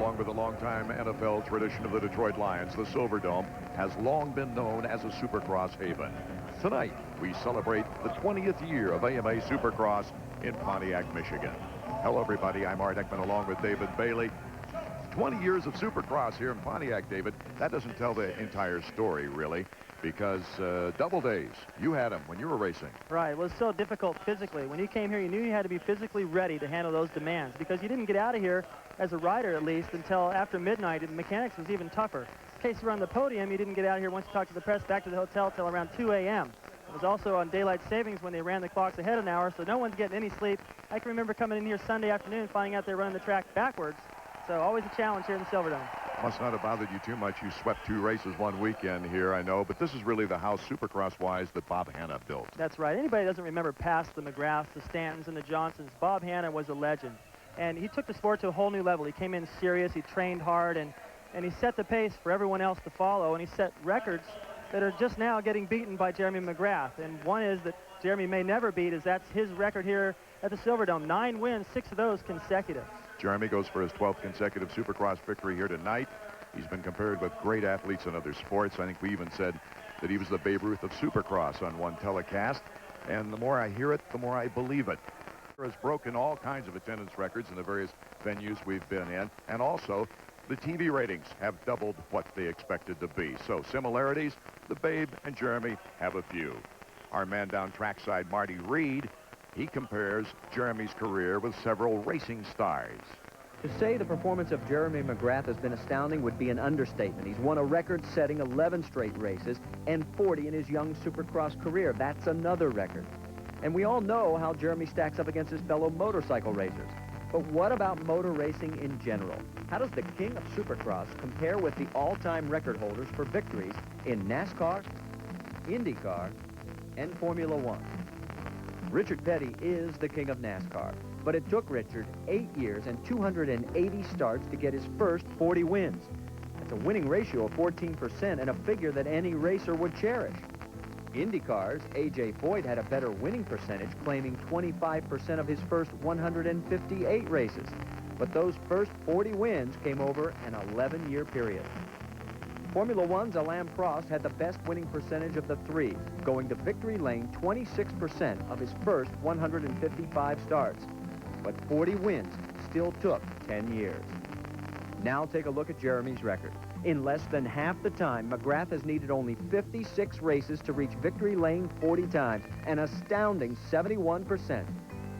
Along with the longtime NFL tradition of the Detroit Lions, the Silverdome has long been known as a Supercross haven. Tonight, we celebrate the 20th year of AMA Supercross in Pontiac, Michigan. Hello, everybody. I'm Art Ekman along with David Bailey. 20 years of Supercross here in Pontiac, David. That doesn't tell the entire story, really, because double days, you had them when you were racing. Right. It was so difficult physically. When you came here, you knew you had to be physically ready to handle those demands because you didn't get out of here, as a rider at least, until after midnight, and the mechanics was even tougher. In case you were on the podium, you didn't get out of here once you talked to the press back to the hotel till around 2 a.m. It was also on daylight savings when they ran the clocks ahead an hour, so no one's getting any sleep. I can remember coming in here Sunday afternoon, finding out they're running the track backwards. So always a challenge here in the Silverdome. Must not have bothered you too much. You swept 2 races one weekend here, I know, but this is really the house Supercross-wise that Bob Hanna built. That's right. Anybody doesn't remember past the McGraths, the Stantons, and the Johnsons, Bob Hanna was a legend. And he took the sport to a whole new level. He came in serious, he trained hard, and he set the pace for everyone else to follow, and he set records that are just now getting beaten by Jeremy McGrath. And one is that Jeremy may never beat, is that's his record here at the Silverdome. 9 wins, 6 of those consecutive. Jeremy goes for his 12th consecutive Supercross victory here tonight. He's been compared with great athletes in other sports. I think we even said that he was the Babe Ruth of Supercross on one telecast. And the more I hear it, the more I believe it. He has broken all kinds of attendance records in the various venues we've been in. And also, the TV ratings have doubled what they expected to be. So similarities, the Babe and Jeremy have a few. Our man down trackside, Marty Reed, he compares Jeremy's career with several racing stars. To say the performance of Jeremy McGrath has been astounding would be an understatement. He's won a record-setting 11 straight races and 40 in his young Supercross career. That's another record. And we all know how Jeremy stacks up against his fellow motorcycle racers. But what about motor racing in general? How does the king of Supercross compare with the all-time record holders for victories in NASCAR, IndyCar, and Formula One? Richard Petty is the king of NASCAR, but it took Richard 8 years and 280 starts to get his first 40 wins. That's a winning ratio of 14% and a figure that any racer would cherish. IndyCar's A.J. Foyt had a better winning percentage, claiming 25% of his first 158 races. But those first 40 wins came over an 11-year period. Formula One's Alain Prost had the best winning percentage of the 3, going to victory lane 26% of his first 155 starts. But 40 wins still took 10 years. Now take a look at Jeremy's record. In less than half the time, McGrath has needed only 56 races to reach victory lane 40 times, an astounding 71%.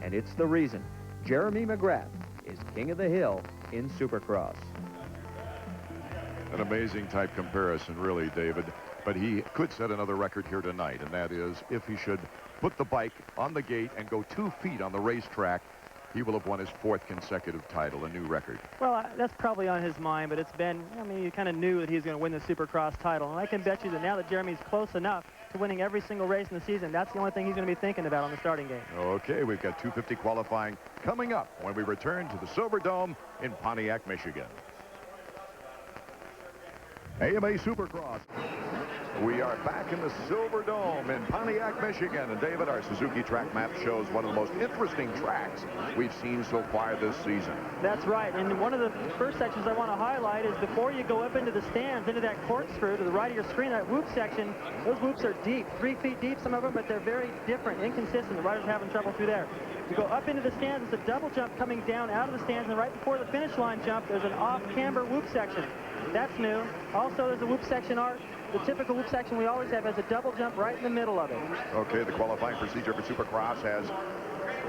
And it's the reason Jeremy McGrath is king of the hill in Supercross. An amazing type comparison, really, David. But he could set another record here tonight, and that is if he should put the bike on the gate and go 2 feet on the racetrack, he will have won his 4th consecutive title, a new record. Well, that's probably on his mind, but it's been, I mean, you kind of knew that he was going to win the Supercross title. And I can bet you that now that Jeremy's close enough to winning every single race in the season, that's the only thing he's going to be thinking about on the starting gate. Okay, we've got 250 qualifying coming up when we return to the Silverdome in Pontiac, Michigan. AMA Supercross. We are back in the Silverdome in Pontiac, Michigan. And David, our Suzuki track map shows one of the most interesting tracks we've seen so far this season. That's right. And one of the first sections I want to highlight is before you go up into the stands, into that corkscrew to the right of your screen, that whoop section, those whoops are deep, 3 feet deep, some of them, but they're very different, inconsistent. The riders are having trouble through there. You go up into the stands, it's a double jump coming down out of the stands, and right before the finish line jump, there's an off-camber whoop section. That's new. Also, there's a whoop section arc. The typical whoop section we always have has a double jump right in the middle of it. Okay, the qualifying procedure for Supercross has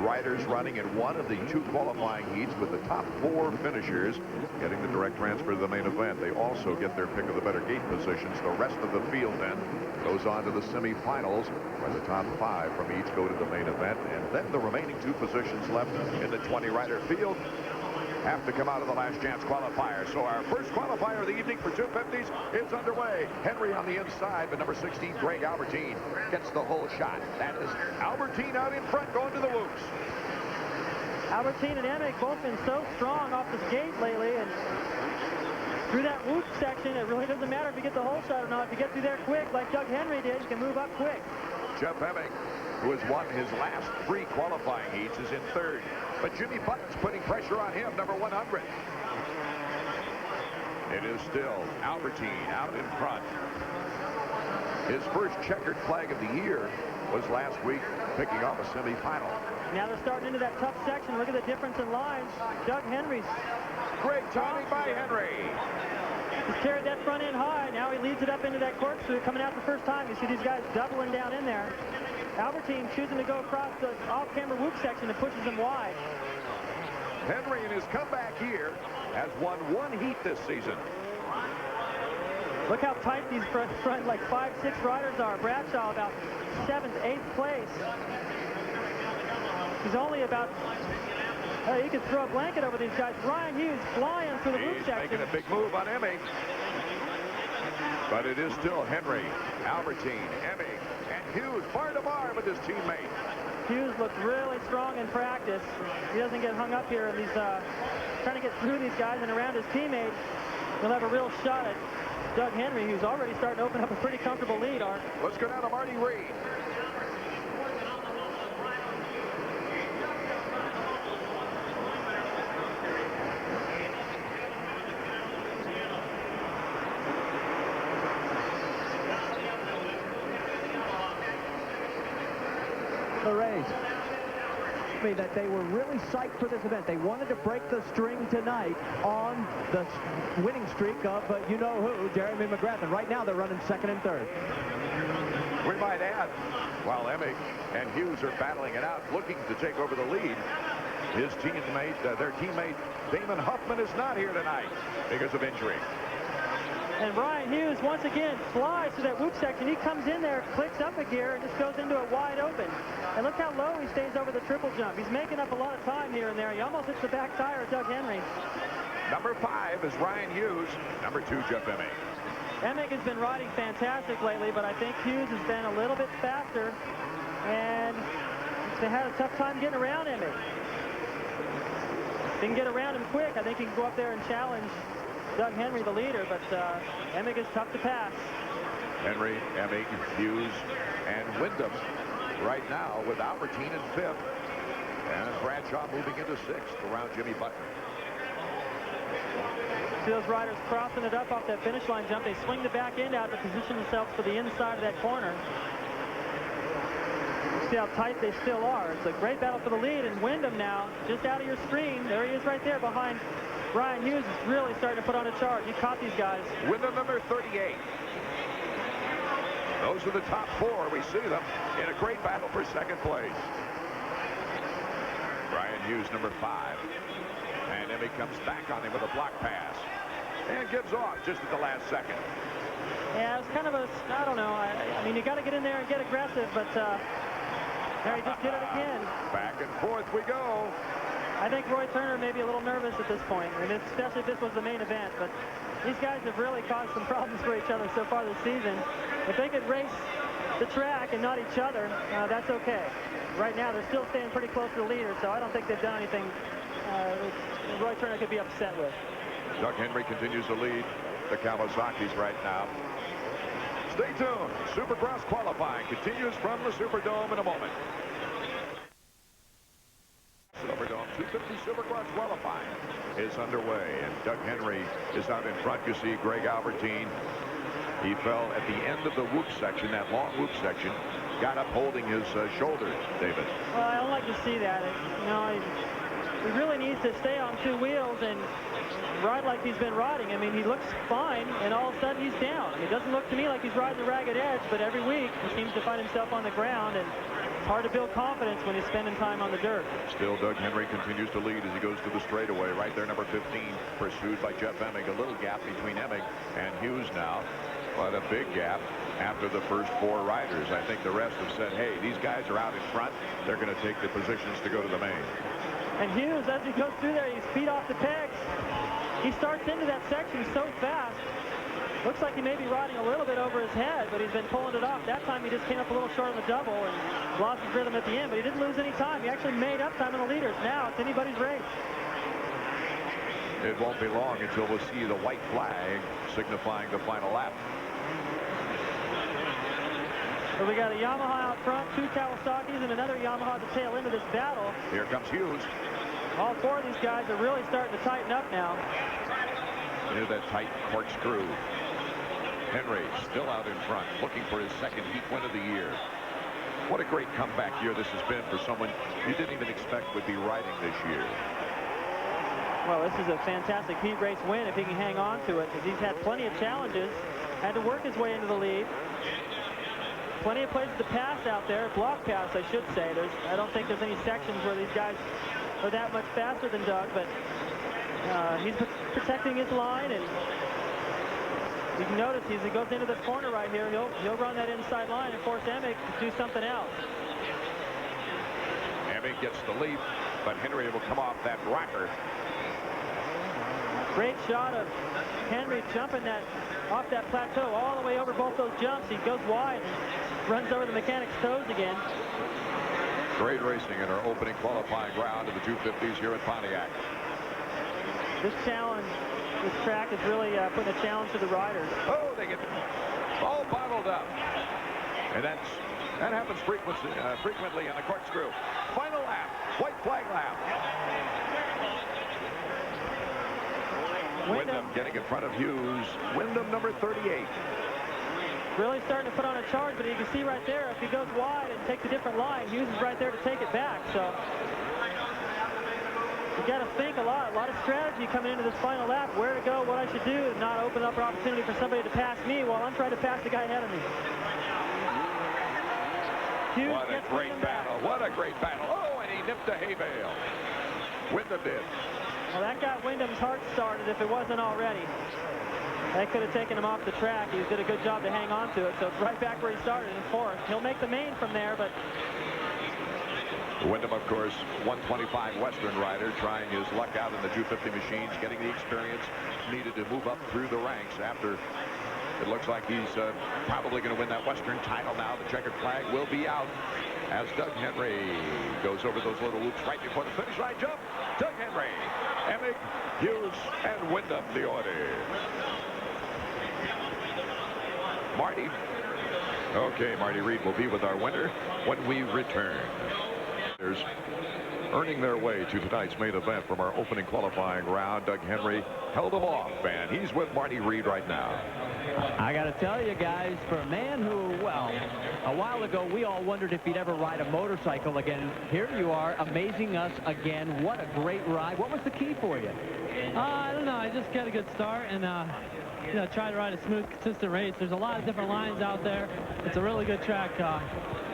riders running in one of the 2 qualifying heats with the top 4 finishers getting the direct transfer to the main event. They also get their pick of the better gate positions. The rest of the field then goes on to the semifinals where the top 5 from each go to the main event. And then the remaining 2 positions left in the 20-rider field have to come out of the last chance qualifier. So our first qualifier of the evening for 250s is underway. Henry on the inside, but number 16, Greg Albertine, gets the whole shot. That is Albertine out in front going to the whoops. Albertine and Emick both been so strong off the gate lately, and through that whoop section, it really doesn't matter if you get the whole shot or not. If you get through there quick, like Doug Henry did, you can move up quick. Jeff Emick, who has won his last 3 qualifying heats, is in 3rd. But Jimmy Button's putting pressure on him, number 100. It is still Albertine out in front. His first checkered flag of the year was last week, picking off a semifinal. Now they're starting into that tough section. Look at the difference in lines. Doug Henry's Great timing by Henry. He's carried that front end high. Now he leads it up into that corkscrew coming out the first time. You see these guys doubling down in there. Albertine choosing to go across the off-camber whoop section and pushes him wide. Henry in his comeback year has won one heat this season. Look how tight these front like 5-6 riders are. Bradshaw about 7th, 8th place. He's only about, you could throw a blanket over these guys. Ryan Hughes flying through the whoop section. He's making a big move on Emig. But it is still Henry, Albertine, Emig, and Hughes bar to bar with his teammate. Hughes looks really strong in practice. He doesn't get hung up here. He's trying to get through these guys and around his teammate. He'll have a real shot at Doug Henry, who's already starting to open up a pretty comfortable lead, Art. Let's go down to Marty Reed. The race. That they were really psyched for this event. They wanted to break the string tonight on the winning streak of you-know-who, Jeremy McGrath. And right now they're running second and third. We might add, while Emig and Hughes are battling it out, looking to take over the lead, his teammate, their teammate Damon Huffman is not here tonight because of injury. And Ryan Hughes once again flies to that whoop section. He comes in there, clicks up a gear, and just goes into it wide open. And look how low he stays over the triple jump. He's making up a lot of time here and there. He almost hits the back tire of Doug Henry. Number 5 is Ryan Hughes. Number 2, Jeff Emig. Emig has been riding fantastic lately, but I think Hughes has been a little bit faster, and they had a tough time getting around Emig. If he can get around him quick, I think he can go up there and challenge Doug Henry, the leader, but Emig is tough to pass. Henry, Emig, Hughes, and Wyndham right now with Albertine in 5th, and Bradshaw moving into 6th around Jimmy Butler. See those riders crossing it up off that finish line jump. They swing the back end out to position themselves for the inside of that corner. See how tight they still are. It's a great battle for the lead, and Wyndham now just out of your screen. There he is right there behind Ryan Hughes. Is really starting to put on a charge. He caught these guys. Wyndham number 38. Those are the top 4. We see them in a great battle for second place. Ryan Hughes number 5. And Emig comes back on him with a block pass. And gives off just at the last second. Yeah, it's kind of a, I don't know. I mean, you got to get in there and get aggressive, but there he just did it again. Back and forth we go. I think Roy Turner may be a little nervous at this point, and especially if this was the main event. But these guys have really caused some problems for each other so far this season. If they could race the track and not each other, that's okay. Right now, they're still staying pretty close to the leader, so I don't think they've done anything Roy Turner could be upset with. Doug Henry continues to lead the Kawasaki's right now. Stay tuned. Supercross qualifying continues from the Superdome in a moment. Superdome 250 Supercross qualifying is underway, and Doug Henry is out in front. You see Greg Albertine. He fell at the end of the whoop section, that long whoop section, got up holding his shoulders, David. Well, I don't like to see that. He really needs to stay on 2 wheels and ride like he's been riding. I mean, he looks fine, and all of a sudden he's down. It doesn't look to me like he's riding the ragged edge, but every week he seems to find himself on the ground, and it's hard to build confidence when he's spending time on the dirt. Still, Doug Henry continues to lead as he goes to the straightaway. Right there, number 15, pursued by Jeff Emig. A little gap between Emig and Hughes now, but a big gap after the first 4 riders. I think the rest have said, hey, these guys are out in front. They're going to take the positions to go to the main. And Hughes, as he goes through there, he's feet off the pegs. He starts into that section so fast. Looks like he may be riding a little bit over his head, but he's been pulling it off. That time he just came up a little short on the double and lost his rhythm at the end, but he didn't lose any time. He actually made up time in the leaders. Now it's anybody's race. It won't be long until we'll see the white flag signifying the final lap. So we got a Yamaha out front, 2 Kawasaki's, and another Yamaha at the tail end of this battle. Here comes Hughes. All 4 of these guys are really starting to tighten up now. into that tight corkscrew. Henry still out in front, looking for his second heat win of the year. What a great comeback year this has been for someone you didn't even expect would be riding this year. Well, this is a fantastic heat race win if he can hang on to it, because he's had plenty of challenges, had to work his way into the lead. Plenty of places to pass out there, block pass, I should say. I don't think there's any sections where these guys are that much faster than Doug, but he's protecting his line, and you can notice as he goes into the corner right here, he'll run that inside line and force Emig to do something else. Emig gets the lead, but Henry will come off that rocker. Great shot of Henry jumping off that plateau all the way over both those jumps. He goes wide and runs over the mechanic's toes again. Great racing in our opening qualifying round of the 250s here at Pontiac. This track is really putting a challenge to the riders. Oh, they get all bottled up. And that happens frequently on the corkscrew. Final lap, white flag lap. Wyndham getting in front of Hughes. Wyndham, number 38. Really starting to put on a charge, but you can see right there, if he goes wide and takes a different line, Hughes is right there to take it back. So you got to think a lot of strategy coming into this final lap, where to go, what I should do, and not open up an opportunity for somebody to pass me while I'm trying to pass the guy ahead of me. Hughes what a great battle. What a great battle. Oh, and he nipped a hay bale. Wyndham did. Well, that got Wyndham's heart started if it wasn't already. That could have taken him off the track. He did a good job to hang on to it. So it's right back where he started in fourth. He'll make the main from there, but Wyndham, of course, 125 Western rider, trying his luck out in the 250 machines, getting the experience needed to move up through the ranks after it looks like he's probably going to win that Western title now. The checkered flag will be out as Doug Henry goes over those little loops right before the finish line jump. Doug Henry, Emig, Hughes, and Wyndham, the order. Marty. Okay, Marty Reed will be with our winner when we return. Earning their way to tonight's main event from our opening qualifying round. Doug Henry held them off, and he's with Marty Reed right now. I got to tell you guys, for a man who, well, a while ago we all wondered if he'd ever ride a motorcycle again. Here you are, amazing us again. What a great ride. What was the key for you? I don't know. I just got a good start and try to ride a smooth, consistent race. There's a lot of different lines out there. It's a really good track.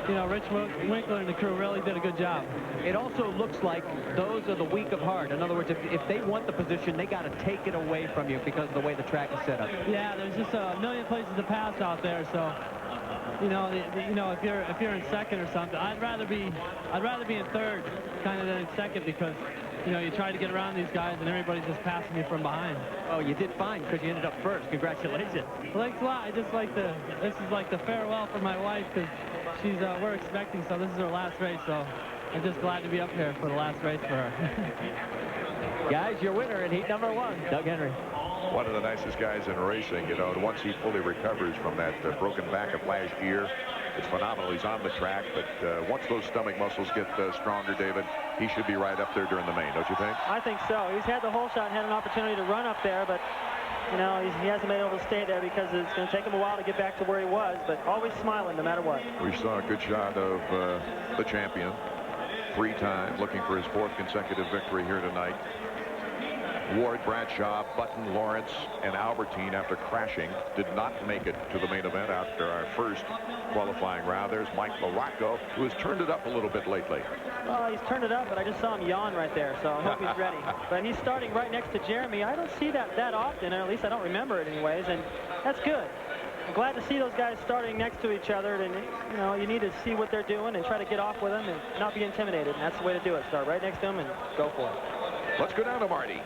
Rich Winkler and the crew really did a good job. It also looks like those are the weak of heart. In other words, if they want the position, they got to take it away from you because of the way the track is set up. Yeah, there's just a million places to pass out there. So, if you're in second or something, I'd rather be in third kind of than in second, because you try to get around these guys and everybody's just passing you from behind. Oh, you did fine because you ended up first. Congratulations. Well, thanks a lot. I just like this is like the farewell for my wife, because we're expecting, so this is her last race, so I'm just glad to be up here for the last race for her. Guys, your winner in heat number 1, Doug Henry. One of the nicest guys in racing, and once he fully recovers from that broken back of last year, it's phenomenal. He's on the track, but once those stomach muscles get stronger, David, he should be right up there during the main, don't you think? I think so. He's had the whole shot and had an opportunity to run up there, but he hasn't been able to stay there because it's going to take him a while to get back to where he was, but always smiling no matter what. We saw a good shot of the champion, 3-time, looking for his 4th consecutive victory here tonight. Ward, Bradshaw, Button, Lawrence, and Albertine, after crashing, did not make it to the main event after our first qualifying round. There's Mike LaRocco, who has turned it up a little bit lately. Well, he's turned it up, but I just saw him yawn right there, so I hope he's ready. But he's starting right next to Jeremy. I don't see that often, or at least I don't remember it anyways, and that's good. I'm glad to see those guys starting next to each other, and you need to see what they're doing and try to get off with them and not be intimidated, and that's the way to do it. Start right next to them and go for it. Let's go down to Marty.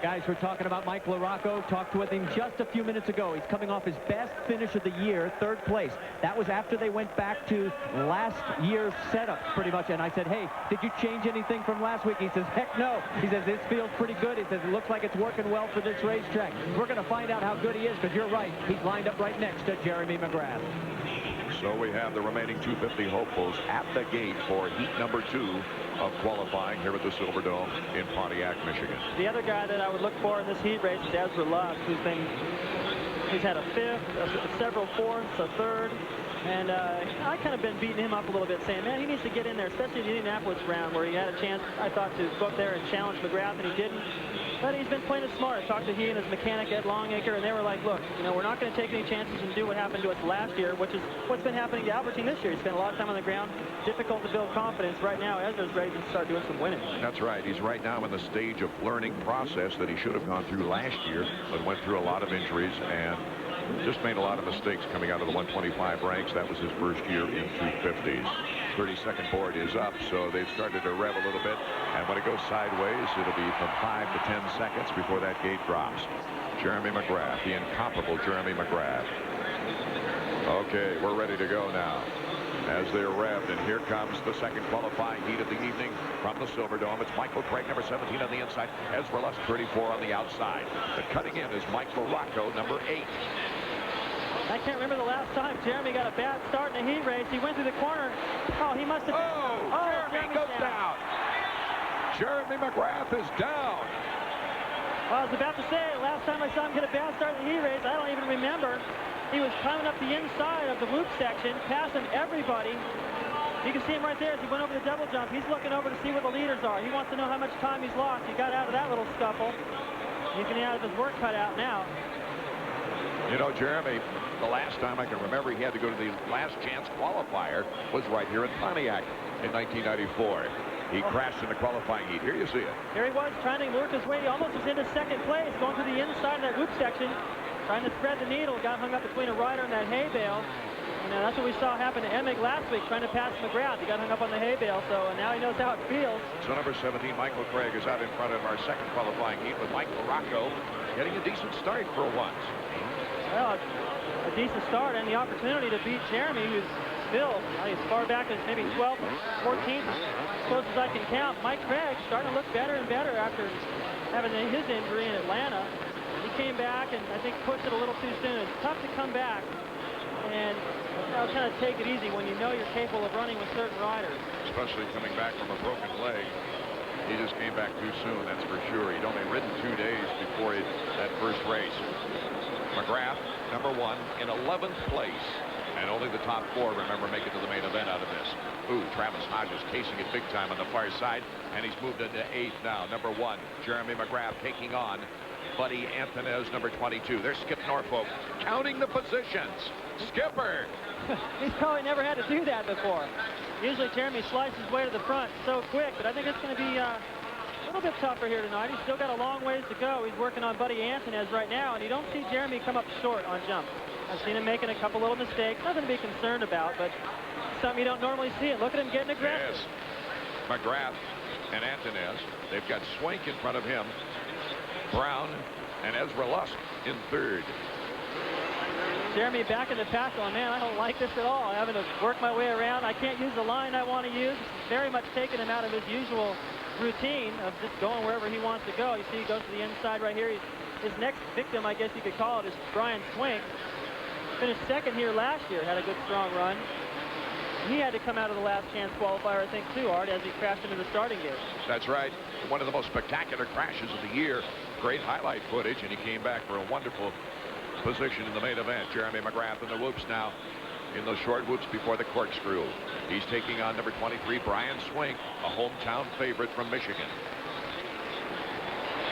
Guys, we're talking about Mike LaRocco. Talked with him just a few minutes ago. He's coming off his best finish of the year, 3rd place. That was after they went back to last year's setup, pretty much. And I said, hey, did you change anything from last week? He says, heck no. He says, this feels pretty good. He says, it looks like it's working well for this racetrack. We're going to find out how good he is, because you're right. He's lined up right next to Jeremy McGrath. So we have the remaining 250 hopefuls at the gate for heat number 2 of qualifying here at the Silverdome in Pontiac, Michigan. The other guy that I would look for in this heat race is Ezra Lusk, he's had a 5th, several 4ths, a 3rd. And I kind of been beating him up a little bit, saying, man, he needs to get in there, especially in the Indianapolis round where he had a chance, I thought, to go up there and challenge McGrath, and he didn't. But he's been playing it smart. I talked to he and his mechanic, Ed Longacre, and they were like, look, we're not going to take any chances and do what happened to us last year, which is what's been happening to Albertine this year. He spent a lot of time on the ground. Difficult to build confidence. Right now, Ezra's ready to start doing some winning. That's right. He's right now in the stage of learning process that he should have gone through last year, but went through a lot of injuries and just made a lot of mistakes coming out of the 125 ranks. That was his first year in 250s. 32nd board is up, so they've started to rev a little bit. And when it goes sideways, it'll be from 5 to 10 seconds before that gate drops. Jeremy McGrath, the incomparable Jeremy McGrath. Okay, we're ready to go now. As they're revved, and here comes the second qualifying heat of the evening from the Silverdome. It's Michael Craig, number 17 on the inside. Ezra Lusk, 34 on the outside. But cutting in is Michael Rocco, number 8. I can't remember the last time Jeremy got a bad start in a heat race. He went through the corner. Oh, he must have... Jeremy goes down. Jeremy McGrath is down. Well, I was about to say, last time I saw him get a bad start in the heat race, I don't even remember. He was climbing up the inside of the whoop section, passing everybody. You can see him right there as he went over the double jump. He's looking over to see where the leaders are. He wants to know how much time he's lost. He got out of that little scuffle. He's going to have his work cut out now. Jeremy, the last time I can remember he had to go to the last chance qualifier was right here in Pontiac in 1994. He crashed in the qualifying heat. Here you see it. Here he was trying to work his way. He almost was into second place, going to the inside of that whoop section, trying to thread the needle. Got hung up between a rider and that hay bale. That's what we saw happen to Emig last week, trying to pass McGrath. He got hung up on the hay bale, so now he knows how it feels. So number 17, Michael Craig, is out in front of our second qualifying heat with Michael Rocco getting a decent start for once. Well, a decent start and the opportunity to beat Jeremy, who's still as far back as maybe 12th, 14th, as close as I can count. Mike Craig starting to look better and better after having his injury in Atlanta. He came back and I think pushed it a little too soon. It's tough to come back and kind of take it easy when you know you're capable of running with certain riders. Especially coming back from a broken leg. He just came back too soon, that's for sure. He'd only ridden 2 days before that first race. McGrath, number 1, in 11th place. And only the top 4, remember, make it to the main event out of this. Ooh, Travis Hodges casing it big time on the far side. And he's moved into 8th now. Number 1, Jeremy McGrath taking on Buddy Anthonez, number 22. There's Skip Norfolk counting the positions. Skipper! He's probably never had to do that before. Usually Jeremy slices his way to the front so quick, but I think it's going to be a little bit tougher here tonight. He's still got a long ways to go. He's working on Buddy Anthonez right now, and you don't see Jeremy come up short on jumps. I've seen him making a couple little mistakes. Nothing to be concerned about, but something you don't normally see. And look at him getting aggressive. Yes. McGrath and Anthonez. They've got Swank in front of him. Brown and Ezra Lusk in 3rd. Jeremy back in the pack going, man, I don't like this at all. I'm having to work my way around. I can't use the line I want to use. It's very much taking him out of his usual routine of just going wherever he wants to go. You see he goes to the inside right here. His next victim, I guess you could call it, is Brian Swink. Finished 2nd here last year, had a good strong run. He had to come out of the last chance qualifier, I think, too, Art, as he crashed into the starting gate. That's right. One of the most spectacular crashes of the year. Great highlight footage, and he came back for a wonderful position in the main event. Jeremy McGrath in the whoops now, in those short whoops before the corkscrew. He's taking on number 23, Brian Swink, a hometown favorite from Michigan.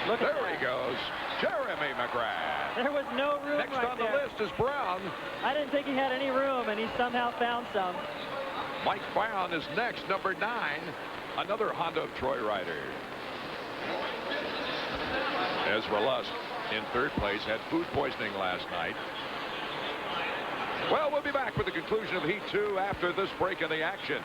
Look at there he goes, Jeremy McGrath. There was no room Next right on the there. list is Brown. I didn't think he had any room, and he somehow found some. Mike Brown is next, number 9, another Honda of Troy rider. Ezra Lusk in 3rd place, had food poisoning last night. Well, we'll be back with the conclusion of Heat 2 after this break in the action.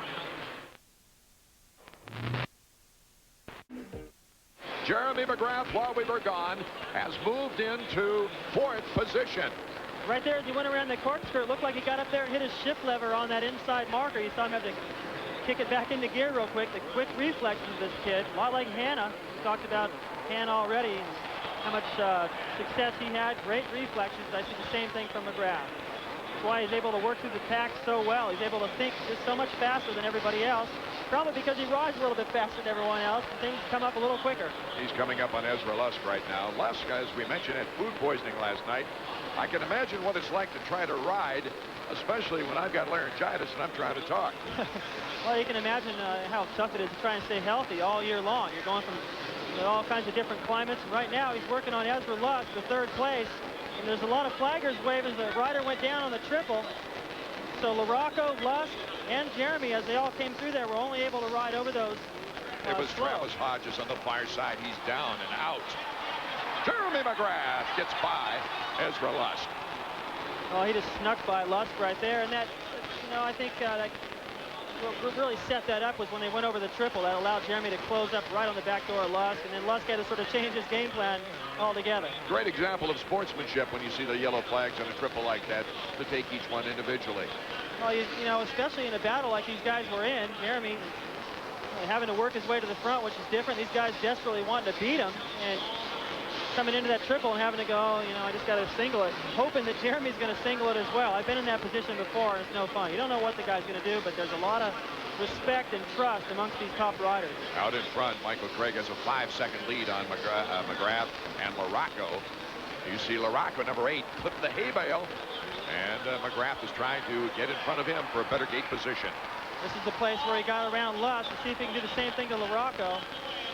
Jeremy McGrath, while we were gone, has moved into 4th position. Right there as he went around the corkscrew, it looked like he got up there and hit his shift lever on that inside marker. You saw him have to kick it back into gear real quick. The quick reflexes of this kid. A lot like Hannah. We talked about Hannah already, how much success he had. Great reflexes. I see the same thing from McGrath. That's why he's able to work through the pack so well. He's able to think just so much faster than everybody else. Probably because he rides a little bit faster than everyone else, and things come up a little quicker. He's coming up on Ezra Lusk right now. Lusk, as we mentioned, had food poisoning last night. I can imagine what it's like to try to ride, especially when I've got laryngitis and I'm trying to talk. Well, you can imagine how tough it is to try and stay healthy all year long. You're going from all kinds of different climates. And right now, he's working on Ezra Lusk, the third place. And there's a lot of flaggers waving. The rider went down on the triple. So LaRocco, Lusk, and Jeremy, as they all came through there, were only able to ride over those. It was Travis Hodges on the far side. He's down and out. Jeremy McGrath gets by Ezra Lusk. Well, he just snuck by Lusk right there. And that, I think that what really set that up was when they went over the triple. That allowed Jeremy to close up right on the back door of Lusk. And then Lusk had to sort of change his game plan altogether. Great example of sportsmanship when you see the yellow flags on a triple like that, to take each one individually. Well, especially in a battle like these guys were in, Jeremy having to work his way to the front, which is different. These guys desperately wanting to beat him, and coming into that triple and having to go, I just got to single it, hoping that Jeremy's going to single it as well. I've been in that position before, and it's no fun. You don't know what the guy's going to do, but there's a lot of respect and trust amongst these top riders. Out in front, Michael Craig has a 5-second lead on McGrath and LaRocco. You see LaRocco, number 8, clip the hay bale, and McGrath is trying to get in front of him for a better gate position. This is the place where he got around Lusk to see if he can do the same thing to LaRocco.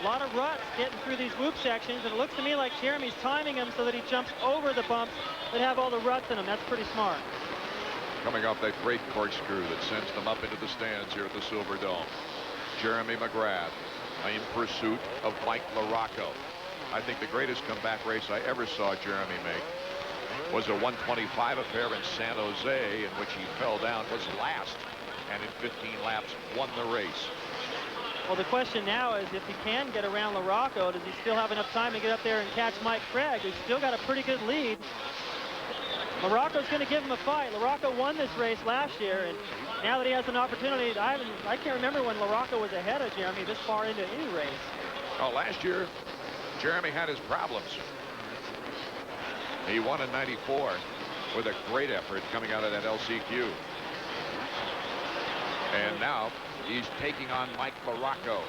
A lot of ruts getting through these whoop sections, and it looks to me like Jeremy's timing him so that he jumps over the bumps that have all the ruts in them. That's pretty smart. Coming off that great corkscrew that sends them up into the stands here at the Silver Dome. Jeremy McGrath in pursuit of Mike LaRocco. I think the greatest comeback race I ever saw Jeremy make was a 125 affair in San Jose, in which he fell down, was last, and in 15 laps won the race. Well, the question now is if he can get around LaRocco, does he still have enough time to get up there and catch Mike Craig, who's still got a pretty good lead? LaRocco's going to give him a fight. LaRocco won this race last year, and now that he has an opportunity, I can't remember when LaRocco was ahead of Jeremy this far into any race. Oh, last year, Jeremy had his problems. He won in '94 with a great effort coming out of that LCQ. And now he's taking on Mike LaRocco.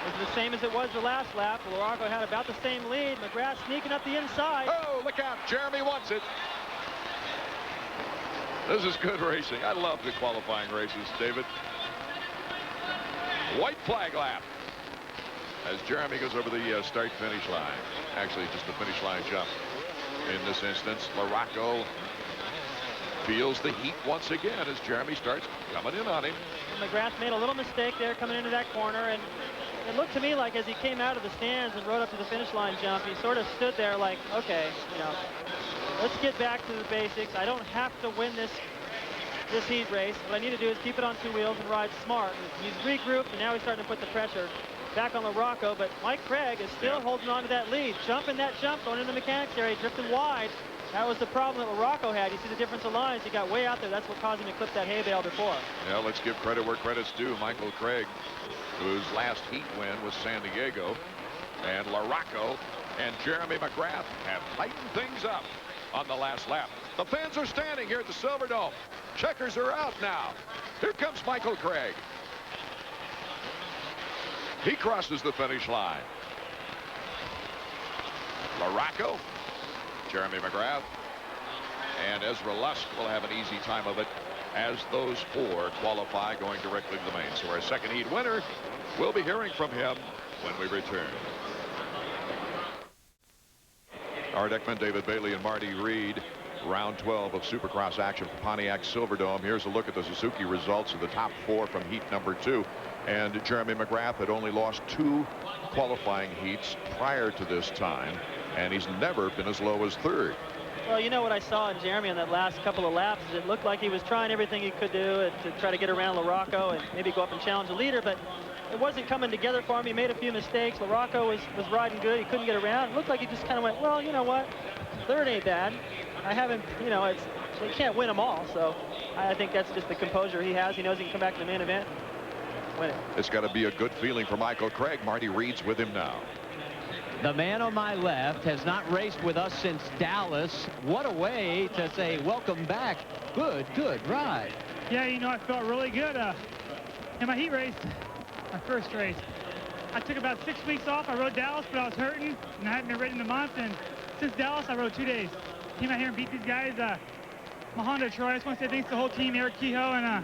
It's the same as it was the last lap. LaRocco had about the same lead. McGrath sneaking up the inside. Oh, look out. Jeremy wants it. This is good racing. I love the qualifying races, David. White flag lap as Jeremy goes over the start-finish line. Actually, just the finish line jump. In this instance, LaRocco feels the heat once again as Jeremy starts coming in on him. McGrath made a little mistake there coming into that corner, and it looked to me like as he came out of the stands and rode up to the finish line jump, he sort of stood there like, okay, let's get back to the basics. I don't have to win this heat race. What I need to do is keep it on 2 wheels and ride smart. He's regrouped, and now he's starting to put the pressure back on LaRocco, but Mike Craig is still holding on to that lead. Jumping that jump, going into the mechanics area, drifting wide. That was the problem that LaRocco had. You see the difference of lines. He got way out there. That's what caused him to clip that hay bale before. Yeah, let's give credit where credit's due. Michael Craig, whose last heat win was San Diego, and LaRocco and Jeremy McGrath have tightened things up on the last lap. The fans are standing here at the Silver Dome. Checkers are out now. Here comes Michael Craig. He crosses the finish line. LaRocco, Jeremy McGrath, and Ezra Lusk will have an easy time of it as those 4 qualify going directly to the main. So our second heat winner, we'll be hearing from him when we return. Art Ekman, David Bailey, and Marty Reed. Round 12 of Supercross action for Pontiac Silverdome. Here's a look at the Suzuki results of the top 4 from heat number 2. And Jeremy McGrath had only lost 2 qualifying heats prior to this time, and he's never been as low as 3rd. Well, you know what I saw in Jeremy on that last couple of laps is it looked like he was trying everything he could do to try to get around LaRocco and maybe go up and challenge the leader, but it wasn't coming together for him. He made a few mistakes. LaRocco was riding good. He couldn't get around. It looked like he just kind of went, well, you know what? 3rd ain't bad. I haven't, they can't win them all, so I think that's just the composure he has. He knows he can come back to the main event, win it. It's got to be a good feeling for Michael Craig. Marty Reed's with him now. The man on my left has not raced with us since Dallas. What a way to say welcome back. Good ride. Yeah, you know, I felt really good in my heat race, my first race. I took about 6 weeks off. I rode Dallas, but I was hurting, and I hadn't been ridden in a month. And since Dallas, I rode 2 days. Came out here and beat these guys. My Honda Troy, I just want to say thanks to the whole team, Eric Kehoe, and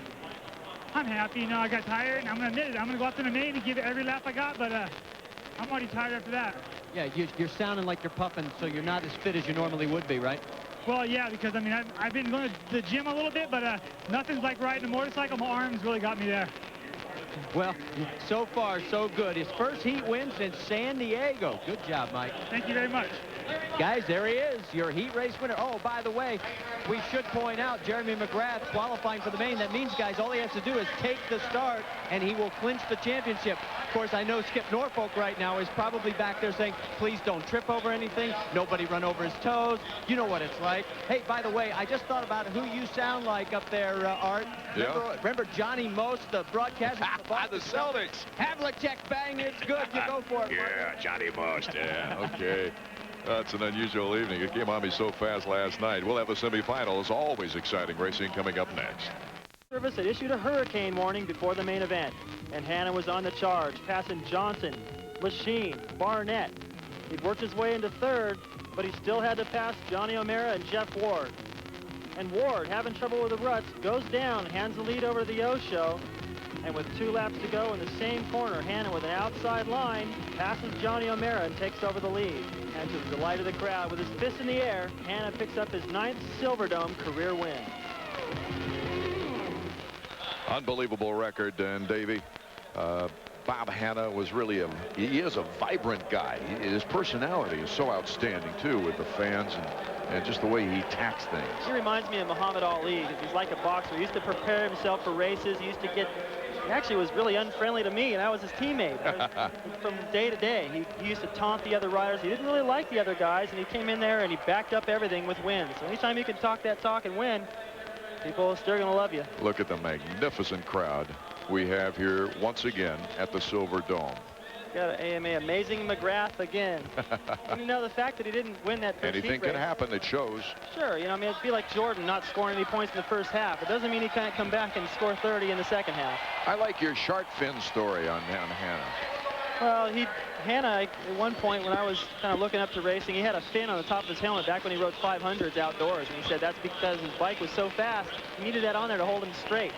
I'm happy. You know, I got tired, and I'm going to admit it. I'm going to go out to the main and give it every lap I got, but I'm already tired after that. Yeah, you're sounding like you're puffing, so you're not as fit as you normally would be, right? Well, yeah, because, I mean, I've been going to the gym a little bit, but nothing's like riding a motorcycle. My arms really got me there. Well, so far, so good. His first heat win since San Diego. Good job, Mike. Thank you very much. Guys, there he is, your heat race winner. Oh, by the way, we should point out Jeremy McGrath qualifying for the main. That means, guys, all he has to do is take the start, and he will clinch the championship. Of course, I know Skip Norfolk right now is probably back there saying, please don't trip over anything. Nobody run over his toes. You know what it's like. Hey, by the way, I just thought about who you sound like up there, Art. Remember Johnny Most, the broadcaster? The Celtics. Havlicek, bang, it's good. You go for it. Yeah, Johnny Most. Yeah, okay. That's an unusual evening. It came on me so fast last night. We'll have the semifinals. Always exciting racing coming up next. Service had issued a hurricane warning before the main event, and Hanna was on the charge, passing Johnson, Lachine, Barnett. He'd worked his way into third, but he still had to pass Johnny O'Mara and Jeff Ward. And Ward, having trouble with the ruts, goes down, hands the lead over to the O-Show, and with 2 laps to go in the same corner, Hanna with an outside line passes Johnny O'Mara and takes over the lead. And to the delight of the crowd, with his fist in the air, Hanna picks up his 9th Silverdome career win. Unbelievable record, and Davey, Bob Hanna was really he is a vibrant guy. His personality is so outstanding too, with the fans and just the way he attacks things. He reminds me of Muhammad Ali, because he's like a boxer. He used to prepare himself for races. He used to get, he actually was really unfriendly to me, and I was his teammate. From day to day, he used to taunt the other riders. He didn't really like the other guys, and he came in there and he backed up everything with wins. So anytime you can talk that talk and win, people are still going to love you. Look at the magnificent crowd we have here once again at the Silver Dome. Got an AMA Amazing McGrath again. You know, the fact that he didn't win that first Anything heat race, can happen, it shows. Sure, you know, I mean, it'd be like Jordan not scoring any points in the first half. It doesn't mean he can't come back and score 30 in the second half. I like your shark fin story on Hanna. Well, Hanna, at one point when I was kind of looking up to racing, he had a fin on the top of his helmet back when he rode 500s outdoors. And he said that's because his bike was so fast, he needed that on there to hold him straight.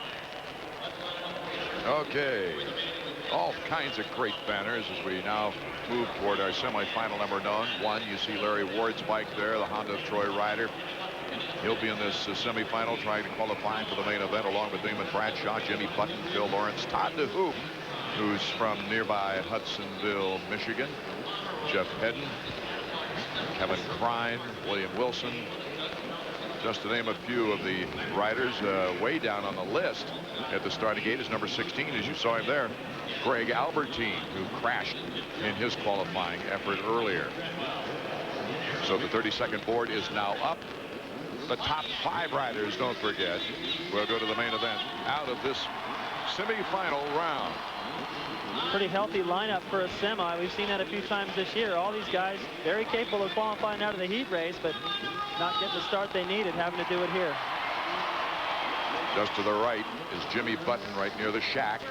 Okay. All kinds of great banners as we now move toward our semifinal number 1. You see Larry Ward's bike there, the Honda Troy rider. He'll be in this semifinal trying to qualify for the main event along with Damon Bradshaw, Jimmy Button, Phil Lawrence, Todd DeHoop, who's from nearby Hudsonville, Michigan, Jeff Hedden, Kevin Crine, William Wilson, just to name a few of the riders. Way down on the list at the starting gate is number 16, as you saw him there, Greg Albertine, who crashed in his qualifying effort earlier. So the 32nd board is now up. The top 5 riders, don't forget, will go to the main event out of this semifinal round. Pretty healthy lineup for a semi. We've seen that a few times this year. All these guys very capable of qualifying out of the heat race, but not getting the start they needed, having to do it here. Just to the right is Jimmy Button right near the shack.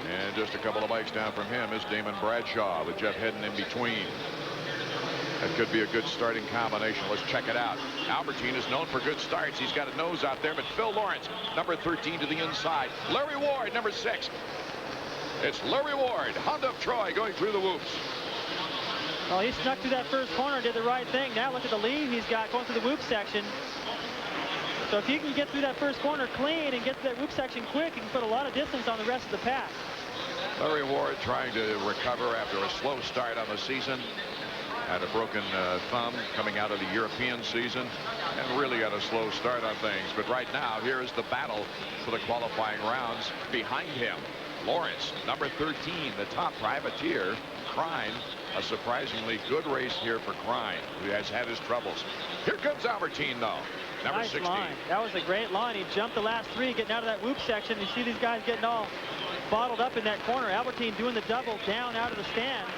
And just a couple of bikes down from him is Damon Bradshaw with Jeff Hedden in between. That could be a good starting combination. Let's check it out. Albertine is known for good starts. He's got a nose out there, but Phil Lawrence, number 13 to the inside. Larry Ward, number 6. It's Larry Ward, Honda of Troy, going through the whoops. Well, he snuck through that first corner, did the right thing. Now look at the lead he's got going through the whoop section. So if you can get through that first corner clean and get to that whoop section quick, you can put a lot of distance on the rest of the pack. Larry Ward trying to recover after a slow start on the season. Had a broken thumb coming out of the European season and really got a slow start on things. But right now, here is the battle for the qualifying rounds behind him. Lawrence, number 13, the top privateer. Crine, a surprisingly good race here for Crine, who has had his troubles. Here comes Albertine, though, number nice 16. Line. That was a great line. He jumped the last 3, getting out of that whoop section. You see these guys getting all bottled up in that corner. Albertine doing the double down out of the stands.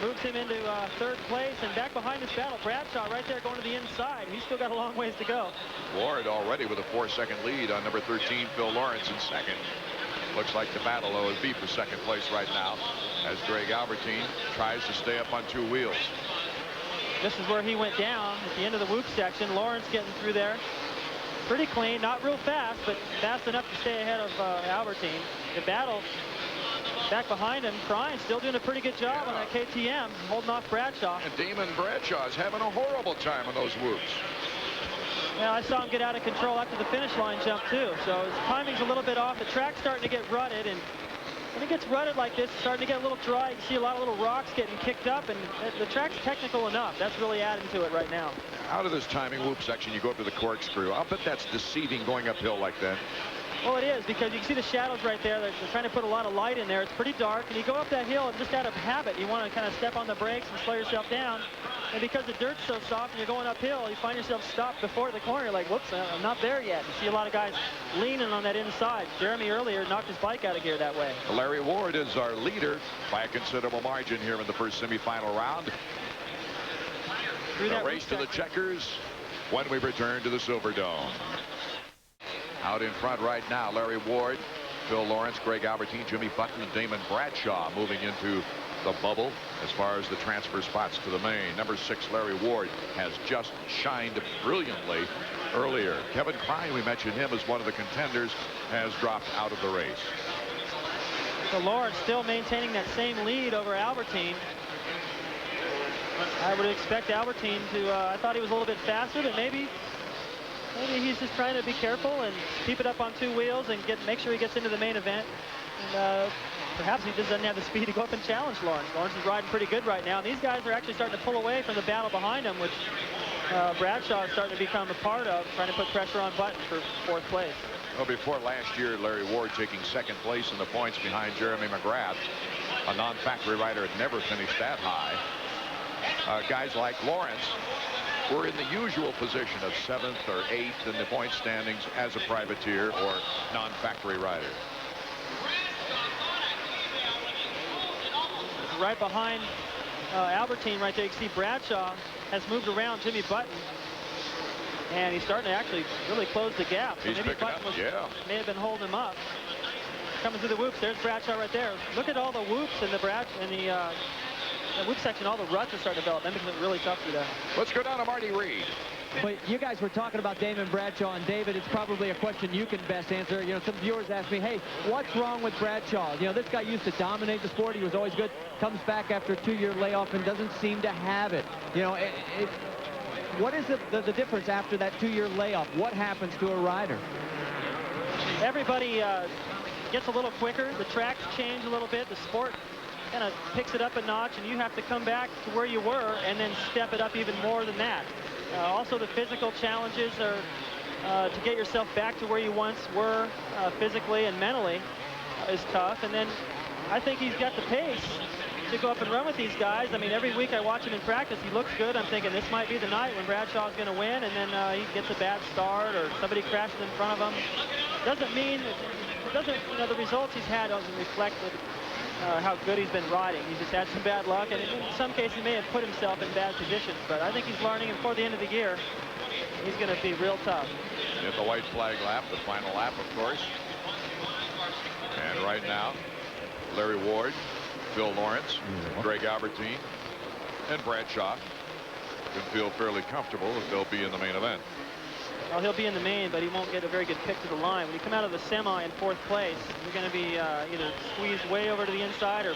moves him into third place, and back behind this battle, Bradshaw right there going to the inside. He's still got a long ways to go. Ward already with a 4-second lead on number 13, Phil Lawrence, in second. Looks like the battle, though, is beat for second place right now as Greg Albertine tries to stay up on two wheels. This is where he went down at the end of the whoop section. Lawrence getting through there. Pretty clean, not real fast, but fast enough to stay ahead of Albertine. The battle back behind him, Prine still doing a pretty good job on that KTM, holding off Bradshaw. And Damon Bradshaw is having a horrible time on those whoops. Yeah, I saw him get out of control after the finish line jump too. So his timing's a little bit off. The track's starting to get rutted, and when it gets rutted like this, it's starting to get a little dry. You can see a lot of little rocks getting kicked up, and the track's technical enough. That's really adding to it right now. Out of this timing whoop section, you go up to the corkscrew. I'll bet that's deceiving going uphill like that. Well, it is, because you can see the shadows right there. They're trying to put a lot of light in there. It's pretty dark, and you go up that hill, and just out of habit, you want to kind of step on the brakes and slow yourself down. And because the dirt's so soft and you're going uphill, you find yourself stopped before the corner. You're like, whoops, I'm not there yet. You see a lot of guys leaning on that inside. Jeremy earlier knocked his bike out of gear that way. Larry Ward is our leader by a considerable margin here in the first semifinal round. The race to the checkers when we return to the Silverdome. Out in front right now, Larry Ward, Phil Lawrence, Greg Albertine, Jimmy Button, and Damon Bradshaw moving into the bubble as far as the transfer spots to the main. Number 6, Larry Ward, has just shined brilliantly earlier. Kevin Prine, we mentioned him as one of the contenders, has dropped out of the race. So Lawrence still maintaining that same lead over Albertine. I would expect Albertine to, I thought he was a little bit faster, but maybe he's just trying to be careful and keep it up on two wheels and make sure he gets into the main event. And perhaps he just doesn't have the speed to go up and challenge Lawrence. Lawrence is riding pretty good right now. And these guys are actually starting to pull away from the battle behind him, which Bradshaw is starting to become a part of, trying to put pressure on Button for fourth place. Well, before last year, Larry Ward taking second place in the points behind Jeremy McGrath. A non-factory rider had never finished that high. Guys like Lawrence were in the usual position of 7th or 8th in the point standings as a privateer or non-factory rider. Right behind Albertine right there, you can see Bradshaw has moved around Jimmy Button. And he's starting to actually really close the gap. So He's maybe picking Button up, may have been holding him up. Coming through the whoops, there's Bradshaw right there. Look at all the whoops in the whoop section. All the ruts are starting to develop. That makes it really tough for them. Let's go down to Marty Reed. But you guys were talking about Damon Bradshaw, and David, it's probably a question you can best answer. You know, some viewers ask me, hey, what's wrong with Bradshaw? You know, this guy used to dominate the sport. He was always good. Comes back after a 2-year layoff and doesn't seem to have it. You know, what is the difference after that 2-year layoff? What happens to a rider? Everybody gets a little quicker. The tracks change a little bit. The sport kind of picks it up a notch, and you have to come back to where you were and then step it up even more than that. Also, the physical challenges are to get yourself back to where you once were physically and mentally is tough. And then I think he's got the pace to go up and run with these guys. I mean, every week I watch him in practice, he looks good. I'm thinking this might be the night when Bradshaw's going to win, and then he gets a bad start or somebody crashes in front of him. Doesn't mean, you know, the results he's had doesn't reflect how good he's been riding. He's just had some bad luck, and in some cases he may have put himself in bad positions, but I think he's learning, and before the end of the year, he's going to be real tough. At the white flag lap, the final lap, of course. And right now, Larry Ward, Phil Lawrence, Greg Albertine, and Bradshaw can feel fairly comfortable that they'll be in the main event. Well, he'll be in the main, but he won't get a very good pick to the line. When you come out of the semi in fourth place, you're going to be either squeezed way over to the inside or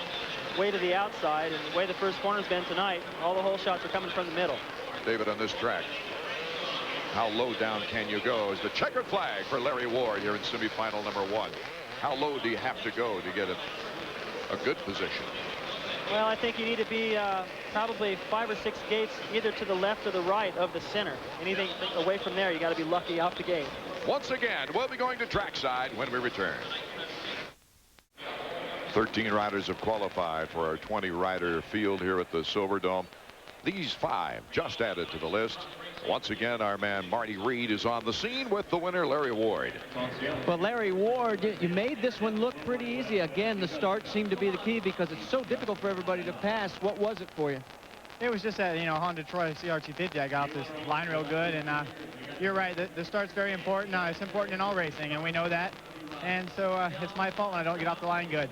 way to the outside. And the way the first corner's been tonight, all the hole shots are coming from the middle. David, on this track, how low down can you go? Is the checkered flag for Larry Ward here in semifinal number 1. How low do you have to go to get a good position? Well, I think you need to be probably 5 or 6 gates either to the left or the right of the center. Anything away from there, you got to be lucky out the gate. Once again, we'll be going to trackside when we return. 13 riders have qualified for our 20-rider field here at the Silverdome. These 5 just added to the list. Once again, our man Marty Reed is on the scene with the winner, Larry Ward. Well, Larry Ward, you made this one look pretty easy. Again, the start seemed to be the key because it's so difficult for everybody to pass. What was it for you? It was just that, Honda Troy CR250. I got off this line real good, and you're right. The start's very important. It's important in all racing, and we know that. And so it's my fault when I don't get off the line good.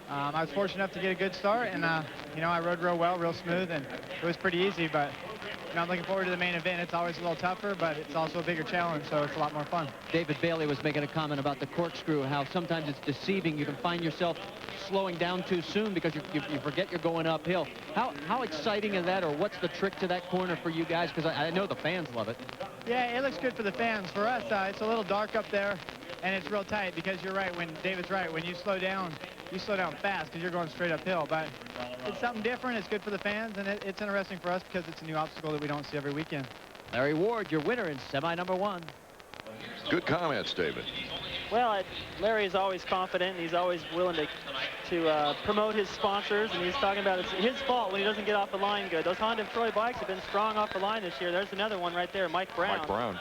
I was fortunate enough to get a good start, and I rode real well, real smooth, and it was pretty easy. But I'm looking forward to the main event. It's always a little tougher, but it's also a bigger challenge, so it's a lot more fun. David Bailey was making a comment about the corkscrew, how sometimes it's deceiving. You can find yourself slowing down too soon because you forget you're going uphill. How exciting is that, or what's the trick to that corner for you guys? Because I know the fans love it. Yeah, it looks good for the fans. For us, it's a little dark up there, and it's real tight because you're right. When David's right, when you slow down fast because you're going straight uphill. But it's something different. It's good for the fans, and it's interesting for us because it's a new obstacle that we don't see every weekend. Larry Ward, your winner in semi number 1. Good comments, David. Well, Larry is always confident. He's always willing to promote his sponsors, and he's talking about it's his fault when he doesn't get off the line good. Those Honda Troy bikes have been strong off the line this year. There's another one right there, Mike Brown. Mike Brown.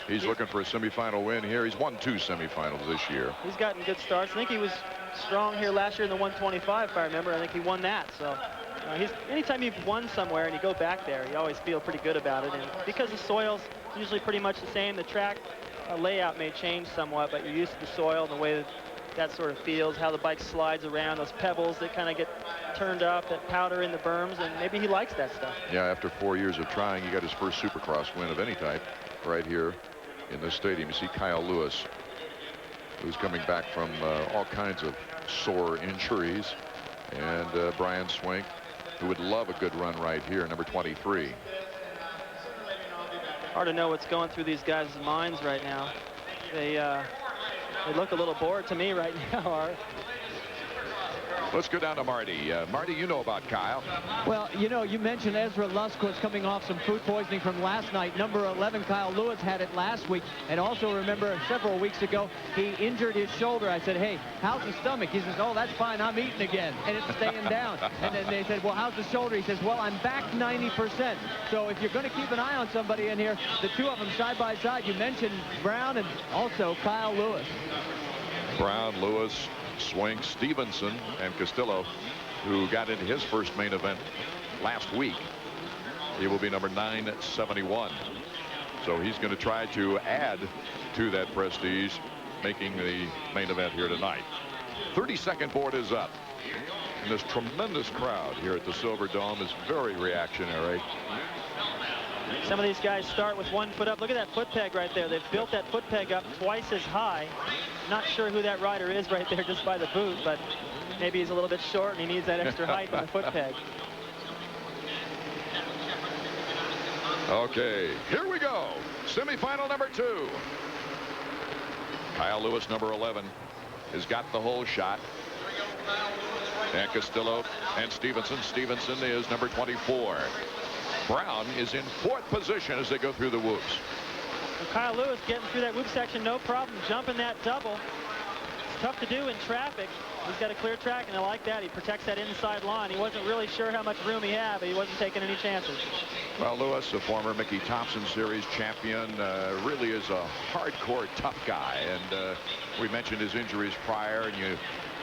He's looking for a semifinal win here. He's won 2 semifinals this year. He's gotten good starts. I think he was strong here last year in the 125, if I remember. I think he won that. So anytime you've won somewhere and you go back there, you always feel pretty good about it. And because the soil's usually pretty much the same, the track layout may change somewhat, but you're used to the soil and the way that sort of feels, how the bike slides around, those pebbles that kind of get turned up, that powder in the berms, and maybe he likes that stuff. Yeah, after 4 years of trying, he got his first Supercross win of any type right here in this stadium. You see Kyle Lewis, who's coming back from all kinds of sore injuries, and Brian Swink, who would love a good run right here, number 23. Hard to know what's going through these guys' minds right now. They look a little bored to me right now. Let's go down to Marty. Marty, you know about Kyle. Well, you mentioned Ezra Lusk was coming off some food poisoning from last night. Number 11, Kyle Lewis, had it last week. And also remember several weeks ago, he injured his shoulder. I said, hey, how's the stomach? He says, oh, that's fine. I'm eating again. And it's staying down. And then they said, well, how's the shoulder? He says, well, I'm back 90%. So if you're going to keep an eye on somebody in here, the two of them side by side, you mentioned Brown and also Kyle Lewis. Brown, Lewis, Swink, Stevenson, and Castillo, who got into his first main event last week. He will be number 971. So he's going to try to add to that prestige, making the main event here tonight. 32nd board is up. And this tremendous crowd here at the Silver Dome is very reactionary. Some of these guys start with 1 foot up. Look at that foot peg right there. They've built that foot peg up twice as high. Not sure who that rider is right there just by the boot, but maybe he's a little bit short and he needs that extra height on the foot peg. Okay, here we go. Semifinal number 2. Kyle Lewis, number 11, has got the whole shot. And Castillo and Stevenson. Stevenson is number 24. Brown is in 4th position as they go through the whoops. And Kyle Lewis getting through that whoop section, no problem, jumping that double. It's tough to do in traffic. He's got a clear track, and I like that. He protects that inside line. He wasn't really sure how much room he had, but he wasn't taking any chances. Well, Lewis, a former Mickey Thompson Series champion, really is a hardcore tough guy. And we mentioned his injuries prior, and you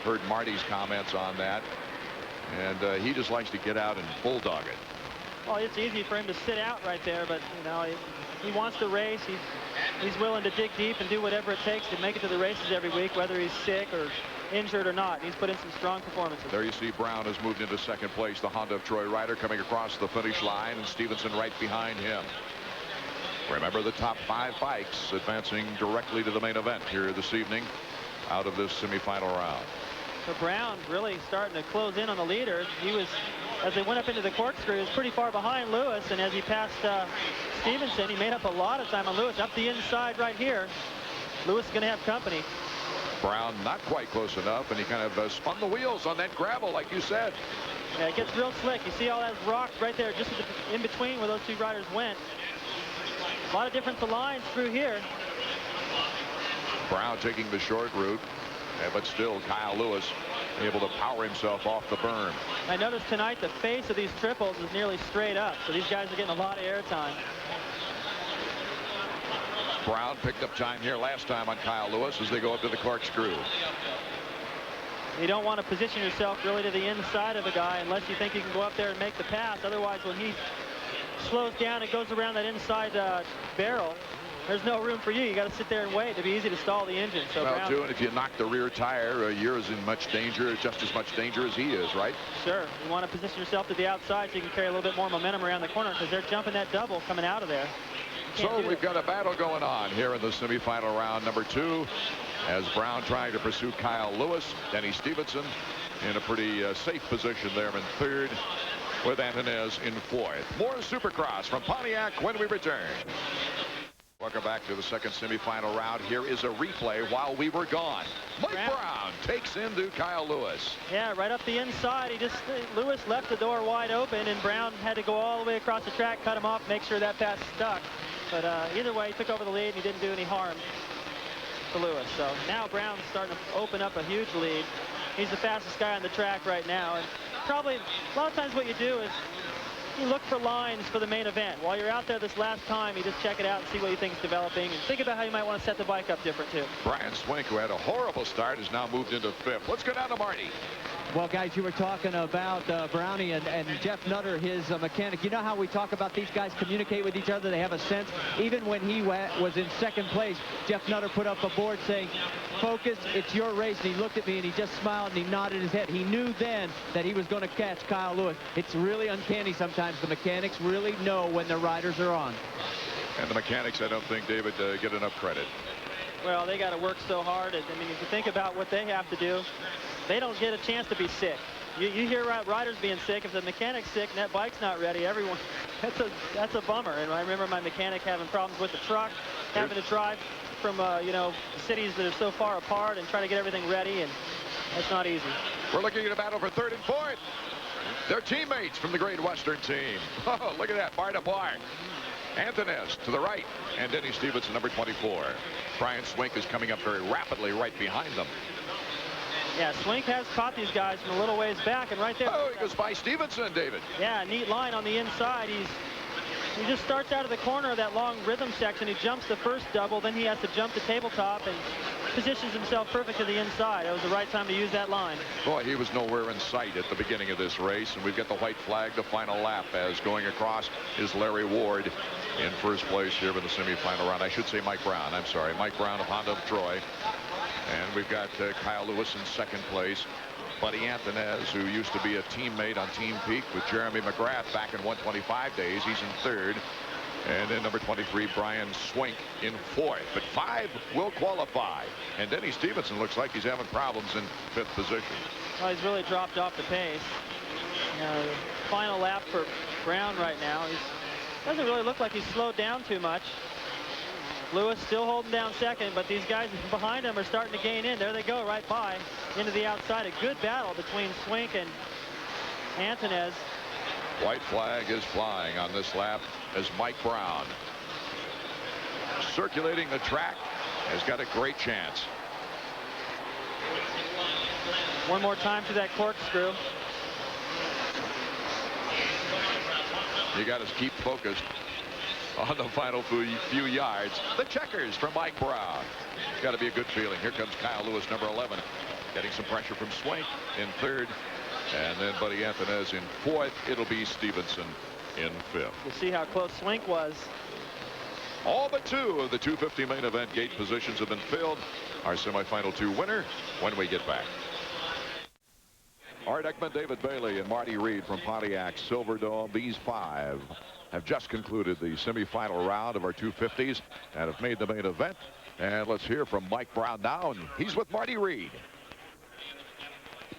heard Marty's comments on that. And he just likes to get out and bulldog it. Well, it's easy for him to sit out right there, but he wants to race. He's willing to dig deep and do whatever it takes to make it to the races every week, whether he's sick or injured or not. He's put in some strong performances. There you see Brown has moved into 2nd place. The Honda of Troy rider coming across the finish line, and Stevenson right behind him. Remember, the top 5 bikes advancing directly to the main event here this evening out of this semifinal round. So Brown really starting to close in on the leader. He was, as they went up into the corkscrew, he was pretty far behind Lewis, and as he passed Stevenson, he made up a lot of time on Lewis. Up the inside right here, Lewis is going to have company. Brown not quite close enough, and he kind of spun the wheels on that gravel, like you said. Yeah, it gets real slick. You see all that rock right there, just in between where those two riders went. A lot of different lines through here. Brown taking the short route, but still Kyle Lewis able to power himself off the berm. I noticed tonight the face of these triples is nearly straight up, so these guys are getting a lot of air time. Brown picked up time here last time on Kyle Lewis as they go up to the corkscrew. You don't want to position yourself really to the inside of the guy unless you think you can go up there and make the pass. Otherwise, when he slows down and goes around that inside barrel, there's no room for you. You got to sit there and wait. It'd be easy to stall the engine. So well, too, and if you knock the rear tire, you're as in much danger, just as much danger as he is, right? Sure. You want to position yourself to the outside so you can carry a little bit more momentum around the corner because they're jumping that double coming out of there. So we've got a battle going on here in the semifinal round number 2 as Brown trying to pursue Kyle Lewis. Denny Stevenson in a pretty safe position there in 3rd with Antonez in 4th. More Supercross from Pontiac when we return. Welcome back to the second semifinal round. Here is a replay while we were gone. Mike Brown takes into Kyle Lewis. Yeah, right up the inside. Lewis left the door wide open, and Brown had to go all the way across the track, cut him off, make sure that pass stuck. But either way, he took over the lead, and he didn't do any harm to Lewis. So now Brown's starting to open up a huge lead. He's the fastest guy on the track right now. And probably a lot of times what you do is you look for lines for the main event. While you're out there this last time, you just check it out and see what you think is developing and think about how you might want to set the bike up different too. Brian Swink, who had a horrible start, has now moved into 5th. Let's go down to Marty. Well, guys, you were talking about Brownie and Jeff Nutter, his mechanic. You know how we talk about these guys communicate with each other? They have a sense. Even when he was in 2nd place, Jeff Nutter put up a board saying, "Focus, it's your race." And he looked at me and he just smiled and he nodded his head. He knew then that he was going to catch Kyle Lewis. It's really uncanny sometimes. The mechanics really know when their riders are on. And the mechanics, I don't think, David, get enough credit. Well, they got to work so hard. I mean, if you think about what they have to do, they don't get a chance to be sick. You hear riders being sick. If the mechanic's sick and that bike's not ready, everyone, that's a bummer. And I remember my mechanic having problems with the truck, having to drive from cities that are so far apart and try to get everything ready, and that's not easy. We're looking at a battle for 3rd and 4th. They're teammates from the Great Western team. Oh, look at that, bar to bar. Antonez to the right, and Denny Stevenson, number 24. Brian Swink is coming up very rapidly right behind them. Yeah, Swink has caught these guys from a little ways back, and right there. Oh, he goes by Stevenson, David. Yeah, neat line on the inside. He just starts out of the corner of that long rhythm section. He jumps the first double, then he has to jump the tabletop and positions himself perfect to the inside. That was the right time to use that line. Boy, he was nowhere in sight at the beginning of this race, and we've got the white flag, the final lap, as going across is Larry Ward in 1st place here in the semifinal round. I should say Mike Brown. I'm sorry, Mike Brown of Honda of Troy. And we've got Kyle Lewis in 2nd place. Buddy Antonez, who used to be a teammate on Team Peak with Jeremy McGrath back in 125 days. He's in 3rd. And then number 23, Brian Swink in 4th. But 5 will qualify. And Denny Stevenson looks like he's having problems in 5th position. Well, he's really dropped off the pace. Final lap for Brown right now. He doesn't really look like he's slowed down too much. Lewis still holding down 2nd, but these guys behind him are starting to gain in. There they go, right by, into the outside. A good battle between Swink and Antonez. White flag is flying on this lap as Mike Brown, circulating the track, has got a great chance. One more time to that corkscrew. You got to keep focused on the final few yards. The checkers from Mike Brown. It's got to be a good feeling. Here comes Kyle Lewis, number 11, getting some pressure from Swink in 3rd. And then Buddy Antonez in 4th. It'll be Stevenson in 5th. You see how close Swink was. All but 2 of the 250 main event gate positions have been filled. Our semifinal 2 winner when we get back. Art Ekman, David Bailey, and Marty Reed from Pontiac Silverdome. These 5 have just concluded the semifinal round of our 250s and have made the main event. And let's hear from Mike Brown now, and he's with Marty Reed.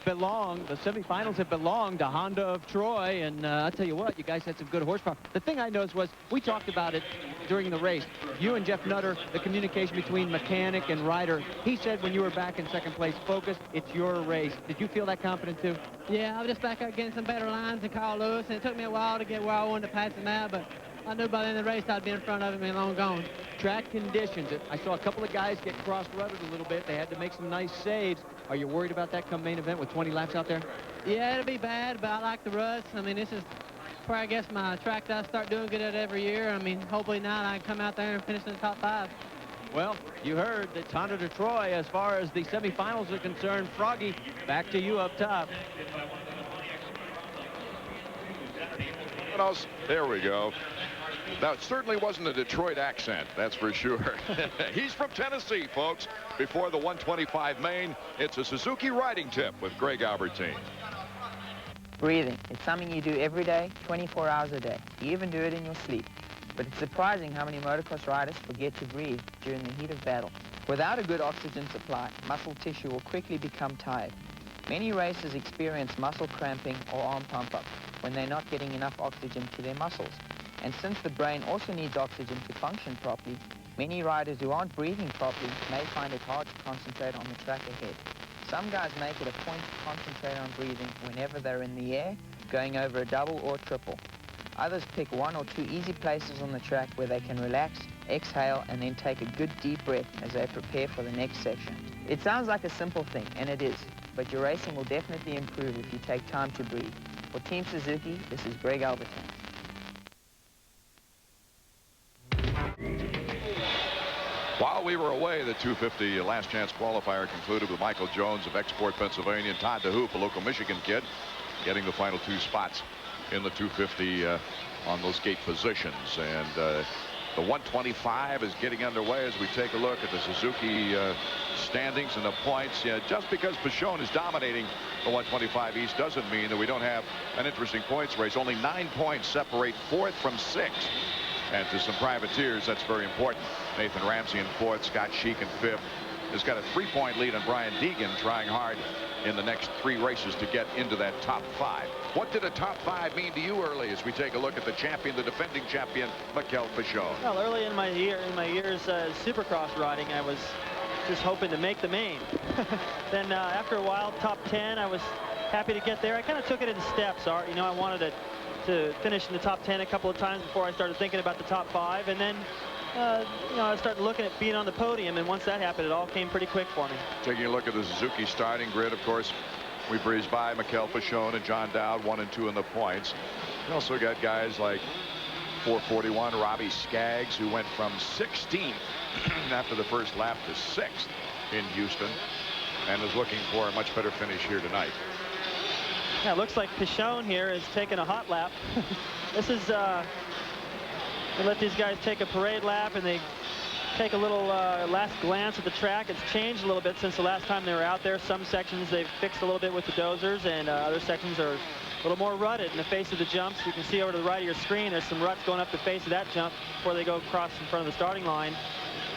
The semifinals have belonged to Honda of Troy, and I'll tell you what, you guys had some good horsepower. The thing I noticed was, we talked about it during the race. You and Jeff Nutter, the communication between mechanic and rider. He said when you were back in 2nd place, focus, it's your race. Did you feel that confident too? Yeah, I was just back up getting some better lines than Kyle Lewis, and it took me a while to get where I wanted to pass him out, but I knew by the end of the race I'd be in front of him and long gone. track conditions. I saw a couple of guys get cross-rutted a little bit. They had to make some nice saves. Are you worried about that come main event with 20 laps out there? Yeah, it'll be bad, but I like the ruts. I mean, this is where I guess my track that I start doing good at every year. I mean, hopefully now I can come out there and finish in the top 5. Well, you heard that Honda to Troy as far as the semifinals are concerned. Froggy, back to you up top. There we go. Now, it certainly wasn't a Detroit accent, that's for sure. He's from Tennessee, folks. Before the 125 main, it's a Suzuki riding tip with Greg Albertine. Breathing. It's something you do every day, 24 hours a day. You even do it in your sleep. But it's surprising how many motocross riders forget to breathe during the heat of battle. Without a good oxygen supply, muscle tissue will quickly become tired. Many racers experience muscle cramping or arm pump-up when they're not getting enough oxygen to their muscles. And since the brain also needs oxygen to function properly, many riders who aren't breathing properly may find it hard to concentrate on the track ahead. Some guys make it a point to concentrate on breathing whenever they're in the air, going over a double or triple. Others pick 1 or 2 easy places on the track where they can relax, exhale, and then take a good deep breath as they prepare for the next section. It sounds like a simple thing, and it is, but your racing will definitely improve if you take time to breathe. For Team Suzuki, this is Greg Albertine. While we were away, the 250 last chance qualifier concluded with Michael Jones of Export, Pennsylvania, and Todd DeHoop, a local Michigan kid, getting the final 2 spots in the 250 on those gate positions. And the 125 is getting underway as we take a look at the Suzuki standings and the points. Yeah, just because Pichon is dominating the 125 East doesn't mean that we don't have an interesting points race. Only 9 points separate 4th from 6th. And to some privateers, that's very important. Nathan Ramsey in 4th, Scott Sheik in 5th. Has got a 3-point lead on Brian Deegan, trying hard in the next 3 races to get into that top 5. What did a top 5 mean to you early as we take a look at the champion, the defending champion, Mikel Pichon? Well, early in my years Supercross riding, I was just hoping to make the main. Then after a while, top 10, I was happy to get there. I kind of took it in steps, Art. You know, I wanted to finish in the top 10 a couple of times before I started thinking about the top 5, and then you know, I started looking at being on the podium, and once that happened, it all came pretty quick for me. Taking a look at the Suzuki starting grid, of course, we breezed by Mikel Pichon and John Dowd, 1 and 2 in the points. We also got guys like 441 Robbie Skaggs, who went from 16th after the first lap to 6th in Houston, and is looking for a much better finish here tonight. Yeah, it looks like Pichon here is taking a hot lap. This is they let these guys take a parade lap, and they take a little last glance at the track. It's changed a little bit since the last time they were out there. Some sections they've fixed a little bit with the dozers, and other sections are a little more rutted in the face of the jumps. You can see over to the right of your screen, there's some ruts going up the face of that jump before they go across in front of the starting line.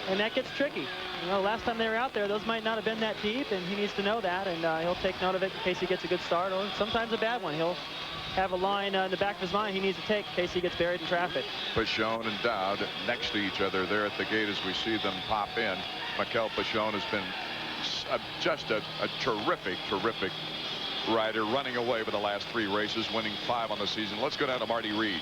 And that gets tricky. You know, last time they were out there, those might not have been that deep, and he needs to know that, and he'll take note of it in case he gets a good start, or sometimes a bad one. He'll have a line in the back of his mind he needs to take in case he gets buried in traffic. Pichon and Dowd next to each other there at the gate as we see them pop in. Mikel Pichon has been just a terrific rider, running away for the last 3 races, winning 5 on the season. Let's go down to Marty Reed.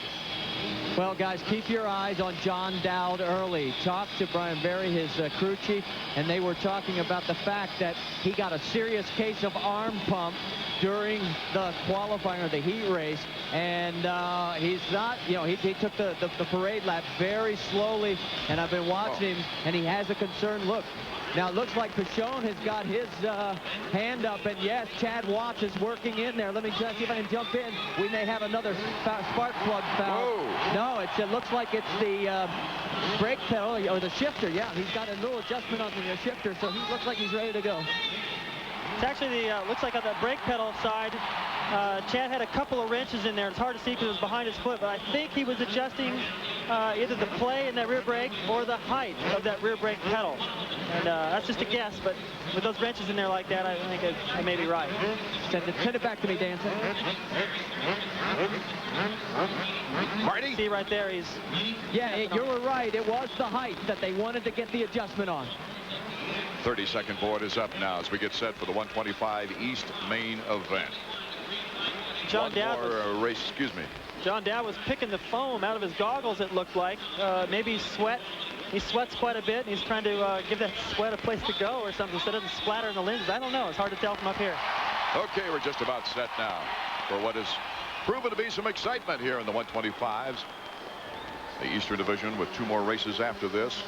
Well, guys, keep your eyes on John Dowd early. Talked to Brian Berry, his crew chief, and they were talking about the fact that he got a serious case of arm pump during the qualifying, the heat race, and he's not, you know, he took the parade lap very slowly, and I've been watching him, and he has a concerned look. Now, it looks like Pichon has got his hand up, and yes, Chad Watts is working in there. Let me just see if I can jump in. We may have another spark plug foul. Whoa. No, it looks like it's the brake pedal, or the shifter. Yeah, he's got a little adjustment on the shifter, so he looks like he's ready to go. It's actually the, looks like on the brake pedal side, Chad had a couple of wrenches in there. It's hard to see because it was behind his foot, but I think he was adjusting either the play in that rear brake or the height of that rear brake pedal. And that's just a guess, but with those wrenches in there like that, I think I may be right. Send it back to me, Dan. Marty? See right there, he's... Yeah, you were right. It was the height that they wanted to get the adjustment on. 30-second board is up now as we get set for the 125 East main event. John Dowd John Dowd was picking the foam out of his goggles, it looked like. Maybe sweat he sweats quite a bit, and he's trying to give that sweat a place to go or something so it doesn't splatter in the lenses. I don't know. It's hard to tell from up here. Okay, we're just about set now for what has proven to be some excitement here in the 125s. The Eastern Division with 2 more races after this.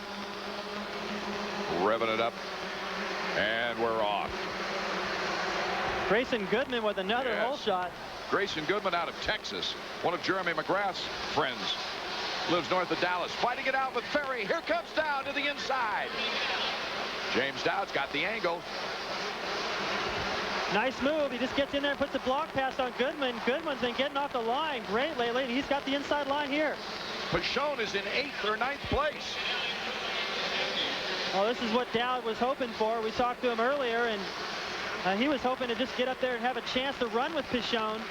Revving it up, and we're off. Grayson Goodman with another hole shot. Grayson Goodman out of Texas, one of Jeremy McGrath's friends. Lives north of Dallas, fighting it out with Ferry. Here comes Dowd to the inside. James Dowd's got the angle. Nice move. He just gets in there and puts a block pass on Goodman. Goodman's been getting off the line great lately. He's got the inside line here. Pichon is in 8th or 9th place. Well, this is what Dowd was hoping for. We talked to him earlier, and he was hoping to just get up there and have a chance to run with Pichon.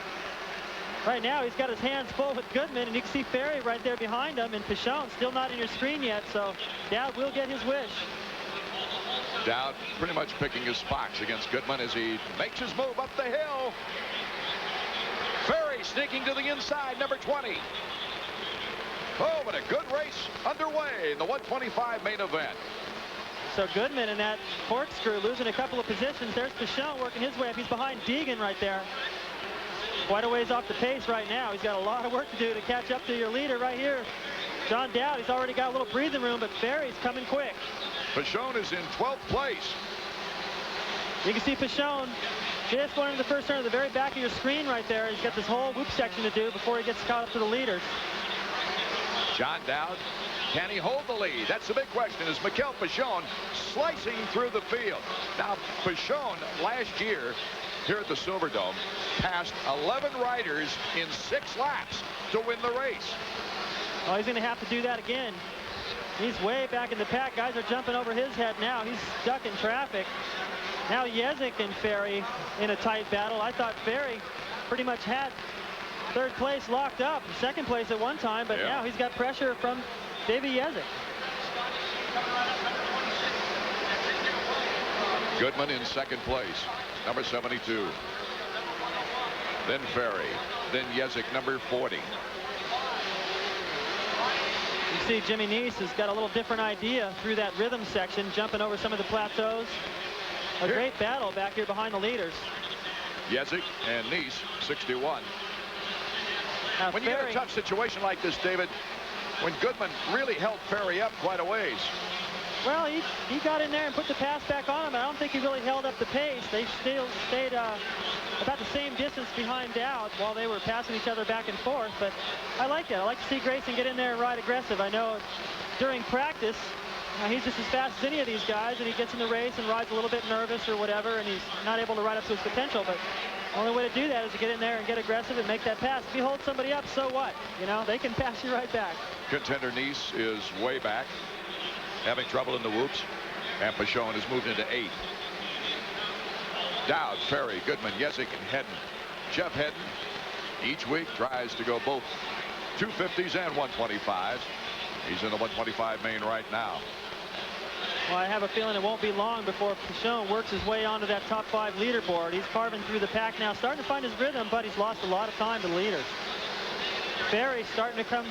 Right now, he's got his hands full with Goodman, and you can see Ferry right there behind him, and Pichon still not in your screen yet, so Dowd will get his wish. Dowd pretty much picking his spots against Goodman as he makes his move up the hill. Ferry sneaking to the inside, number 20. Oh, but a good race underway in the 125 main event. So Goodman in that corkscrew losing a couple of positions. There's Pichon working his way up. He's behind Deegan right there. Quite a ways off the pace right now. He's got a lot of work to do to catch up to your leader right here. John Dowd, he's already got a little breathing room, but Ferry's coming quick. Pichon is in 12th place. You can see Pichon just going into the first turn at the very back of your screen right there. He's got this whole whoop section to do before he gets caught up to the leaders. John Dowd, can he hold the lead? That's the big question. Is Mikel Pichon slicing through the field? Now, Pichon last year here at the Silverdome passed 11 riders in 6 laps to win the race. Oh, he's going to have to do that again. He's way back in the pack. Guys are jumping over his head now. He's stuck in traffic. Now Jezik and Ferry in a tight battle. I thought Ferry pretty much had 3rd place locked up, 2nd place at one time, but now he's got pressure from Davey Jezik. Goodman in 2nd place, number 72. Then Ferry, then Jezik, number 40. You see Jimmy Neese has got a little different idea through that rhythm section, jumping over some of the plateaus. A great battle back here behind the leaders. Jezik and Neese, 61. Now when you get a tough situation like this, David, when Goodman really held Ferry up quite a ways. Well, he got in there and put the pass back on him. I don't think he really held up the pace. They still stayed about the same distance behind Dowd while they were passing each other back and forth. But I like it. I like to see Grayson get in there and ride aggressive. I know during practice, he's just as fast as any of these guys, and he gets in the race and rides a little bit nervous or whatever, and he's not able to ride up to his potential. But the only way to do that is to get in there and get aggressive and make that pass. If you hold somebody up, so what? You know, they can pass you right back. Contender Neese is way back, having trouble in the whoops, and Pichon has moved into 8th. Dowd, Ferry, Goodman, Jezik, and Hedden. Jeff Hedden each week tries to go both 250s and 125s. He's in the 125 main right now. Well, I have a feeling it won't be long before Pichon works his way onto that top 5 leaderboard. He's carving through the pack now, starting to find his rhythm, but he's lost a lot of time to the leaders. Ferry starting to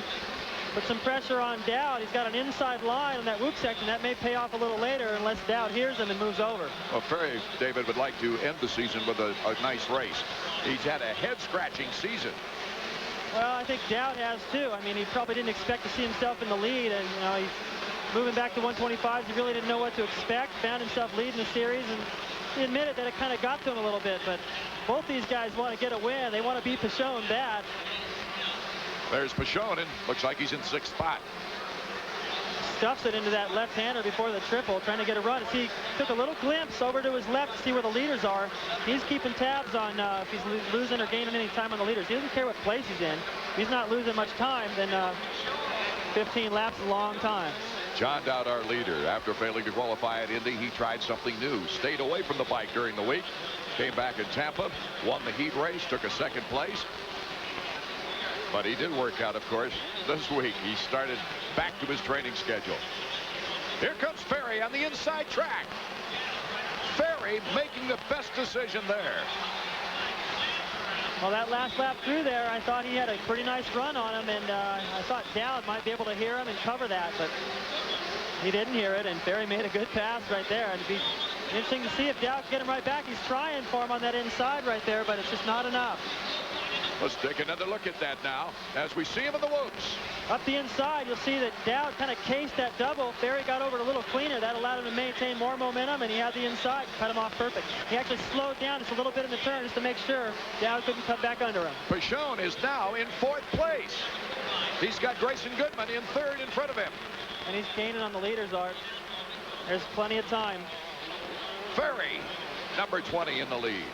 put some pressure on Dowd. He's got an inside line on that whoop section. That may pay off a little later unless Dowd hears him and moves over. Well, Ferry, David, would like to end the season with a nice race. He's had a head-scratching season. Well, I think Dowd has too. I mean, he probably didn't expect to see himself in the lead, and you know, he's moving back to 125s. He really didn't know what to expect. Found himself leading the series, and he admitted that it kind of got to him a little bit. But both these guys want to get a win. They want to beat Pichon bad. There's Pichon, and looks like he's in 6th spot. Stuffs it into that left-hander before the triple, trying to get a run. He took a little glimpse over to his left to see where the leaders are. He's keeping tabs on if he's losing or gaining any time on the leaders. He doesn't care what place he's in. If he's not losing much time, then 15 laps is a long time. John Dowd, our leader, after failing to qualify at Indy, he tried something new. Stayed away from the bike during the week. Came back in Tampa, won the heat race, took a 2nd place. But he did work out, of course, this week. He started back to his training schedule. Here comes Ferry on the inside track. Ferry making the best decision there. Well, that last lap through there, I thought he had a pretty nice run on him, and I thought Dowd might be able to hear him and cover that. But He didn't hear it, and Ferry made a good pass right there. And it'd be interesting to see if Dow can get him right back. He's trying for him on that inside right there, but it's just not enough. Let's take another look at that now as we see him in the whoops. Up the inside, you'll see that Dowd kind of cased that double. Ferry got over it a little cleaner. That allowed him to maintain more momentum, and he had the inside. Cut him off perfect. He actually slowed down just a little bit in the turn just to make sure Dowd couldn't come back under him. Pichon is now in 4th place. He's got Grayson Goodman in 3rd in front of him. And he's gaining on the leaders, Art. There's plenty of time. Ferry, number 20 in the lead.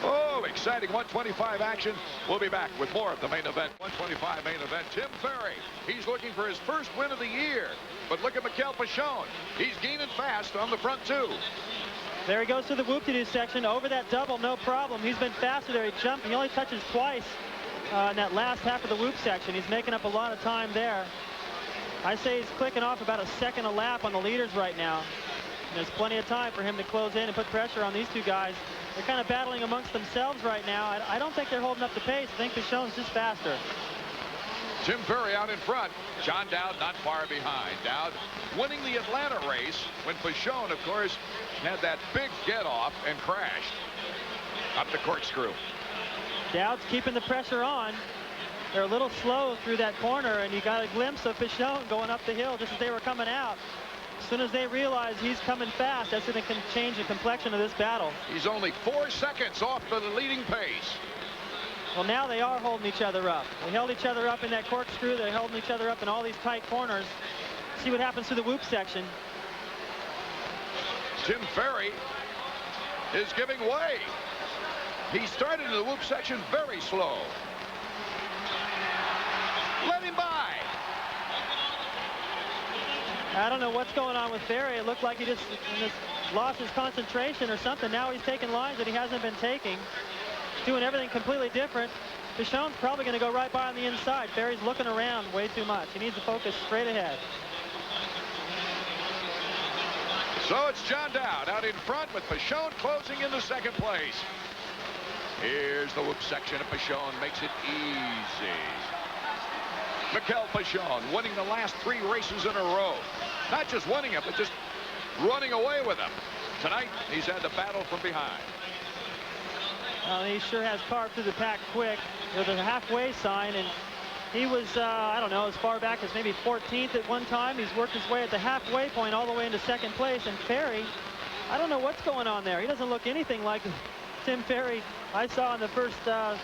Oh, exciting 125 action. We'll be back with more of the main event. 125 main event. Tim Ferry. He's looking for his first win of the year. But look at Mikel Pichon. He's gaining fast on the front two. There he goes to the whoop-de-doo section. Over that double, no problem. He's been faster there. He jumped. He only touches twice in that last half of the whoop section. He's making up a lot of time there. I say he's clicking off about a second a lap on the leaders right now. And there's plenty of time for him to close in and put pressure on these two guys. They're kind of battling amongst themselves right now. I don't think they're holding up the pace. I think Pichon's just faster. Tim Ferry out in front. John Dowd not far behind. Dowd winning the Atlanta race when Pichon, of course, had that big get-off and crashed up the corkscrew. Dowd's keeping the pressure on. They're a little slow through that corner, and you got a glimpse of Pichon going up the hill just as they were coming out. As soon as they realize he's coming fast, that's going to change the complexion of this battle. He's only 4 seconds off the leading pace. Well, now they are holding each other up. They held each other up in that corkscrew. They're holding each other up in all these tight corners. See what happens to the whoop section. Tim Ferry is giving way. He started in the whoop section very slow. Let him by. I don't know what's going on with Ferry. It looked like he just lost his concentration or something. Now he's taking lines that he hasn't been taking. Doing everything completely different. Pichon's probably going to go right by on the inside. Ferry's looking around way too much. He needs to focus straight ahead. So it's John Dowd out in front with Pichon closing into 2nd place. Here's the whoop section of Pichon. Makes it easy. Mikel Pichon winning the last 3 races in a row. Not just winning it, but just running away with them. Tonight, he's had to battle from behind. He sure has carved through the pack quick. There's a halfway sign, and he was, I don't know, as far back as maybe 14th at one time. He's worked his way at the halfway point all the way into 2nd place. And Ferry, I don't know what's going on there. He doesn't look anything like Tim Ferry I saw in the first 5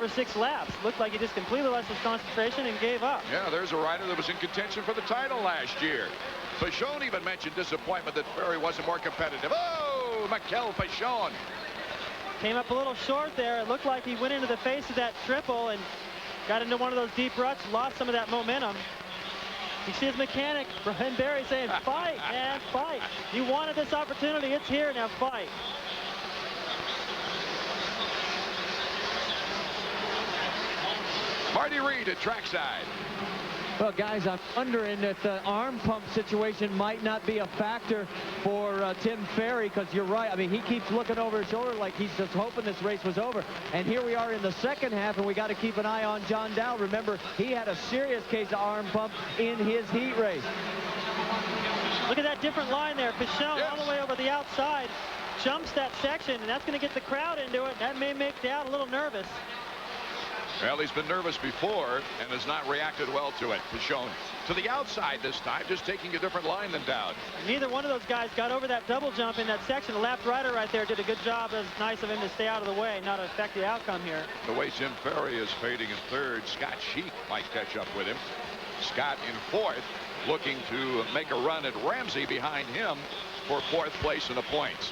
or 6 laps. Looked like he just completely lost his concentration and gave up. Yeah, there's a rider that was in contention for the title last year. Pichon even mentioned disappointment that Ferry wasn't more competitive. Oh, Mikel Pichon. Came up a little short there. It looked like he went into the face of that triple and got into one of those deep ruts, lost some of that momentum. You see his mechanic, Brian Barry, saying, fight, man, fight. You wanted this opportunity. It's here. Now fight. Marty Reed at trackside. Well, guys, I'm wondering if the arm pump situation might not be a factor for Tim Ferry, because you're right. I mean, he keeps looking over his shoulder like he's just hoping this race was over. And here we are in the 2nd half, and we got to keep an eye on John Dowd. Remember, he had a serious case of arm pump in his heat race. Look at that different line there. Pichon all the way over the outside jumps that section, and that's going to get the crowd into it. That may make Dowd a little nervous. Well, he's been nervous before and has not reacted well to it. Pichon to the outside this time, just taking a different line than Dowd. Neither one of those guys got over that double jump in that section. The lap rider right there did a good job. It was nice of him to stay out of the way, not affect the outcome here. The way Tim Ferry is fading in 3rd, Scott Sheik might catch up with him. Scott in 4th, looking to make a run at Ramsey behind him for 4th place in the points.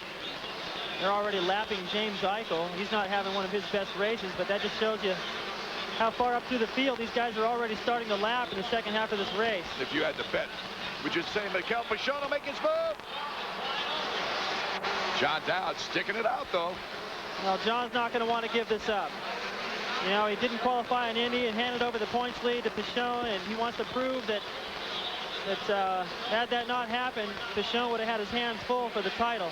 They're already lapping James Eichel. He's not having one of his best races, but that just shows you how far up through the field these guys are already starting to lap in the 2nd half of this race. If you had to bet, would you say Mikel Pichon will make his move? John Dowd sticking it out, though. Well, John's not going to want to give this up. You know, he didn't qualify in Indy and handed over the points lead to Pichon, and he wants to prove that had that not happened, Pichon would have had his hands full for the title.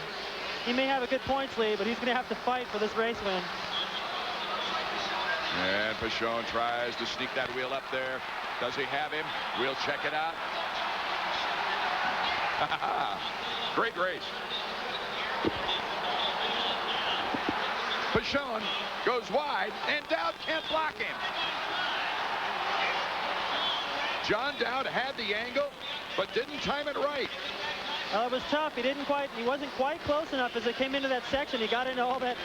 He may have a good points lead, but he's going to have to fight for this race win. And Pichon tries to sneak that wheel up there. Does he have him? We'll check it out. Great race. Pichon goes wide, and Dowd can't block him. John Dowd had the angle, but didn't time it right. It was tough. He wasn't quite close enough as it came into that section. He got into all that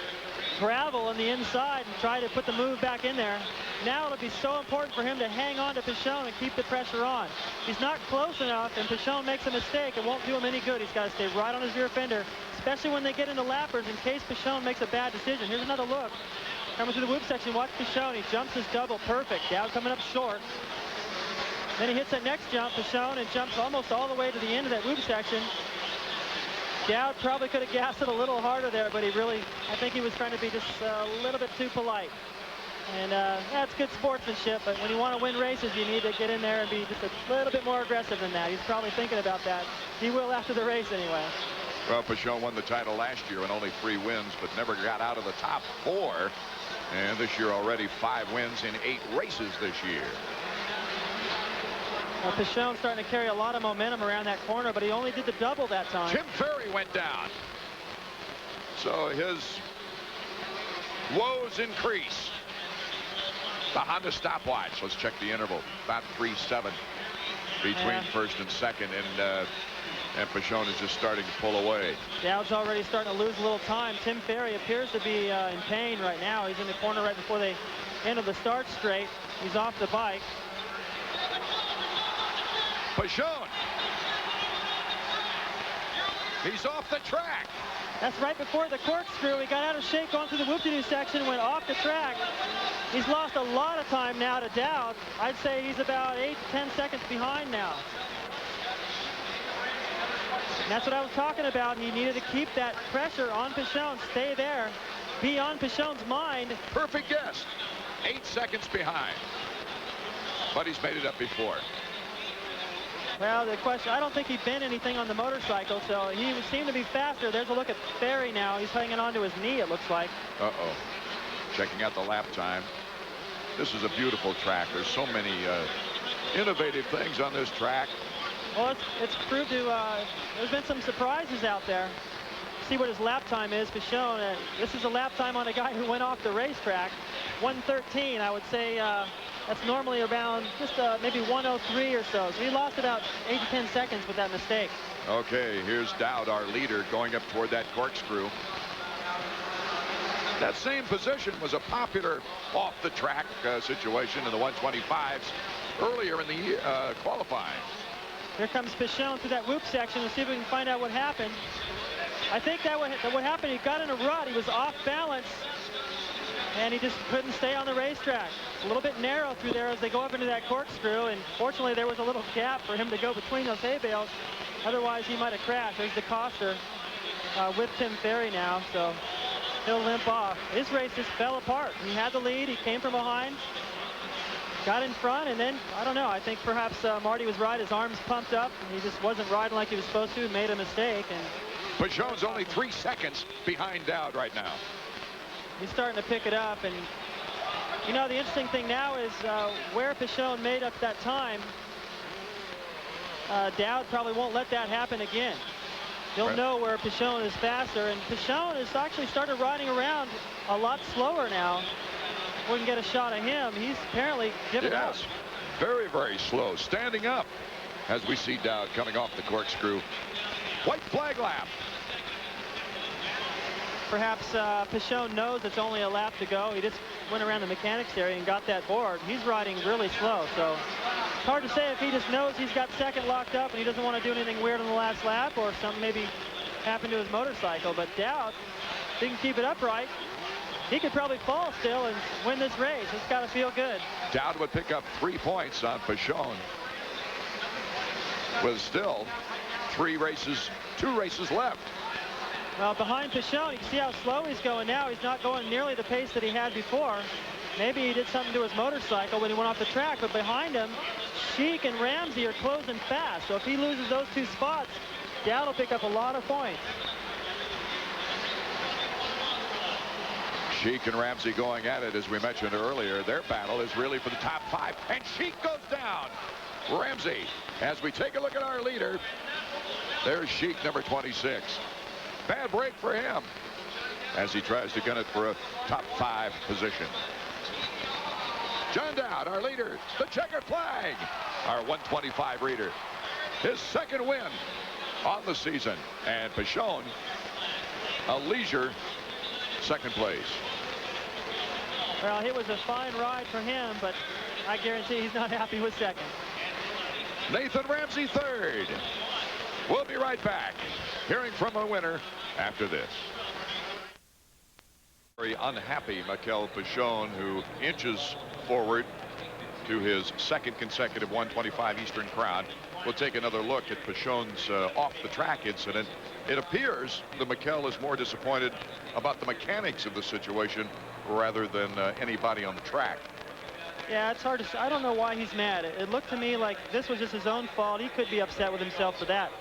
gravel on the inside and tried to put the move back in there. Now it'll be so important for him to hang on to Pichon and keep the pressure on. He's not close enough, and Pichon makes a mistake. It won't do him any good. He's got to stay right on his rear fender, especially when they get into lappers in case Pichon makes a bad decision. Here's another look. Coming through the whoop section, watch Pichon. He jumps his double perfect. Dowd coming up short. Then he hits that next jump, Pichon, and jumps almost all the way to the end of that whoop section. Dowd probably could have gassed it a little harder there, but I think he was trying to be just a little bit too polite. And that's good sportsmanship, but when you want to win races, you need to get in there and be just a little bit more aggressive than that. He's probably thinking about that. He will after the race anyway. Well, Pichon won the title last year in only 3 wins, but never got out of the top 4. And this year already 5 wins in 8 races this year. Well, Pichon's starting to carry a lot of momentum around that corner, but he only did the double that time. Tim Ferry went down. So his woes increase. The Honda stopwatch. Let's check the interval. About 3.7 between first and second, and Pichon is just starting to pull away. Dowd's already starting to lose a little time. Tim Ferry appears to be in pain right now. He's in the corner right before they enter the start straight. He's off the bike. Pichon. He's off the track. That's right before the corkscrew. He got out of shape going through the whoop-de-doo section, went off the track. He's lost a lot of time now to Dowd. I'd say he's about 8 to 10 seconds behind now. And that's what I was talking about. He needed to keep that pressure on Pichon, stay there, be on Pichon's mind. Perfect guess. 8 seconds behind. But he's made it up before. Well, the question, I don't think he bent anything on the motorcycle, so he seemed to be faster. There's a look at Ferry now. He's hanging on to his knee, it looks like. Uh-oh. Checking out the lap time. This is a beautiful track. There's so many innovative things on this track. Well, it's proved to, there's been some surprises out there. See what his lap time is. Pichon, this is a lap time on a guy who went off the racetrack. 1:13, I would say. That's normally around just maybe 1:03 or so. So he lost about 8 to 10 seconds with that mistake. Okay, here's Dowd, our leader, going up toward that corkscrew. That same position was a popular off-the-track situation in the 125s earlier in the qualifying. Here comes Pichon through that whoop section. Let's see if we can find out what happened. I think that what happened, he got in a rut. He was off balance, and he just couldn't stay on the racetrack. It's a little bit narrow through there as they go up into that corkscrew, and fortunately there was a little gap for him to go between those hay bales. Otherwise he might have crashed. There's DeCoster with Tim Ferry now, so he'll limp off. His race just fell apart. He had the lead, he came from behind, got in front, and then, I don't know, I think perhaps Marty was right. His arms pumped up, and he just wasn't riding like he was supposed to, made a mistake. And Pichon's only 3 seconds behind Dowd right now. He's starting to pick it up, and you know, the interesting thing now is where Pichon made up that time. Dowd probably won't let that happen again. He'll know where Pichon is faster, and Pichon has actually started riding around a lot slower now. We can get a shot of him. He's apparently given up. Yes, very, very slow. Standing up as we see Dowd coming off the corkscrew. White flag lap. Perhaps Pichon knows it's only a lap to go. He just went around the mechanics area and got that board. He's riding really slow, so it's hard to say if he just knows he's got second locked up and he doesn't want to do anything weird on the last lap, or something maybe happened to his motorcycle. But Dowd didn't keep it upright. He could probably fall still and win this race. It's got to feel good. Dowd would pick up 3 points on Pichon. With still 2 races left. Well, behind Pichon, you can see how slow he's going now. He's not going nearly the pace that he had before. Maybe he did something to his motorcycle when he went off the track, but behind him, Sheik and Ramsey are closing fast. So if he loses those 2 spots, Dowd will pick up a lot of points. Sheik and Ramsey going at it, as we mentioned earlier. Their battle is really for the top 5, and Sheik goes down. Ramsey. As we take a look at our leader, there's Sheik, number 26. Bad break for him as he tries to gun it for a top 5 position. John Dowd, our leader, the checkered flag, our 125 reader. His second win on the season. And Pichon, a leisure second place. Well, it was a fine ride for him, but I guarantee he's not happy with second. Nathan Ramsey third. We'll be right back, hearing from a winner after this. Very unhappy Mikel Pichon, who inches forward to his second consecutive 125 Eastern Crown. We'll take another look at Pichon's off-the-track incident. It appears that Mikel is more disappointed about the mechanics of the situation rather than anybody on the track. Yeah, it's hard to say. I don't know why he's mad. It looked to me like this was just his own fault. He could be upset with himself for that.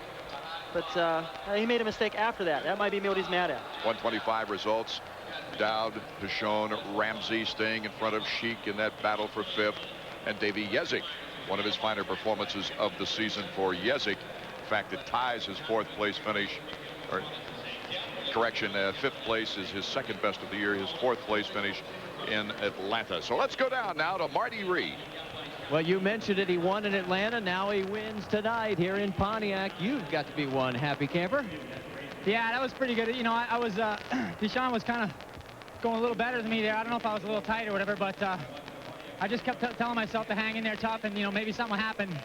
But he made a mistake after that. That might be what he's mad at. 125 results. Dowd, Pichon, Ramsey staying in front of Sheik in that battle for 5th. And Davey Jezik, one of his finer performances of the season for Jezik. In fact, it ties his 4th place finish. Or correction, 5th place is his second best of the year. His 4th place finish in Atlanta. So let's go down now to Marty Reed. Well, you mentioned it. He won in Atlanta. Now he wins tonight here in Pontiac. You've got to be one happy camper. Yeah, that was pretty good. You know, I was, Pichon was kind of going a little better than me there. I don't know if I was a little tight or whatever, but I just kept telling myself to hang in there tough and, you know, maybe something will happen.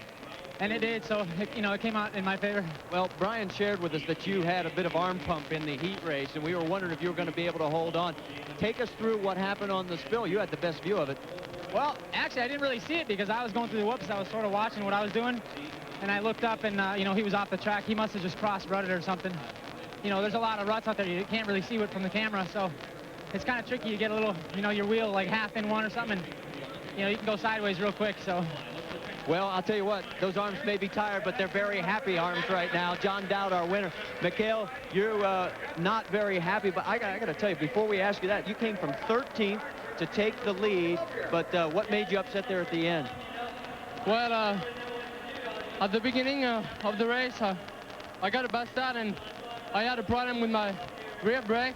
And it did, so, it came out in my favor. Well, Brian shared with us that you had a bit of arm pump in the heat race, and we were wondering if you were going to be able to hold on. Take us through what happened on the spill. You had the best view of it. Well, actually, I didn't really see it because I was going through the whoops. I was sort of watching what I was doing, and I looked up, and, he was off the track. He must have just cross-rutted or something. There's a lot of ruts out there. You can't really see it from the camera, so it's kind of tricky. You get a little, your wheel like half in one or something, and, you can go sideways real quick, so. Well, I'll tell you what, those arms may be tired, but they're very happy arms right now. John Dowd, our winner. Mikel, you're not very happy, but I got to tell you, before we ask you that, you came from 13th to take the lead, but what made you upset there at the end? Well, at the beginning of the race, I got a bad start, and I had a problem with my rear brake.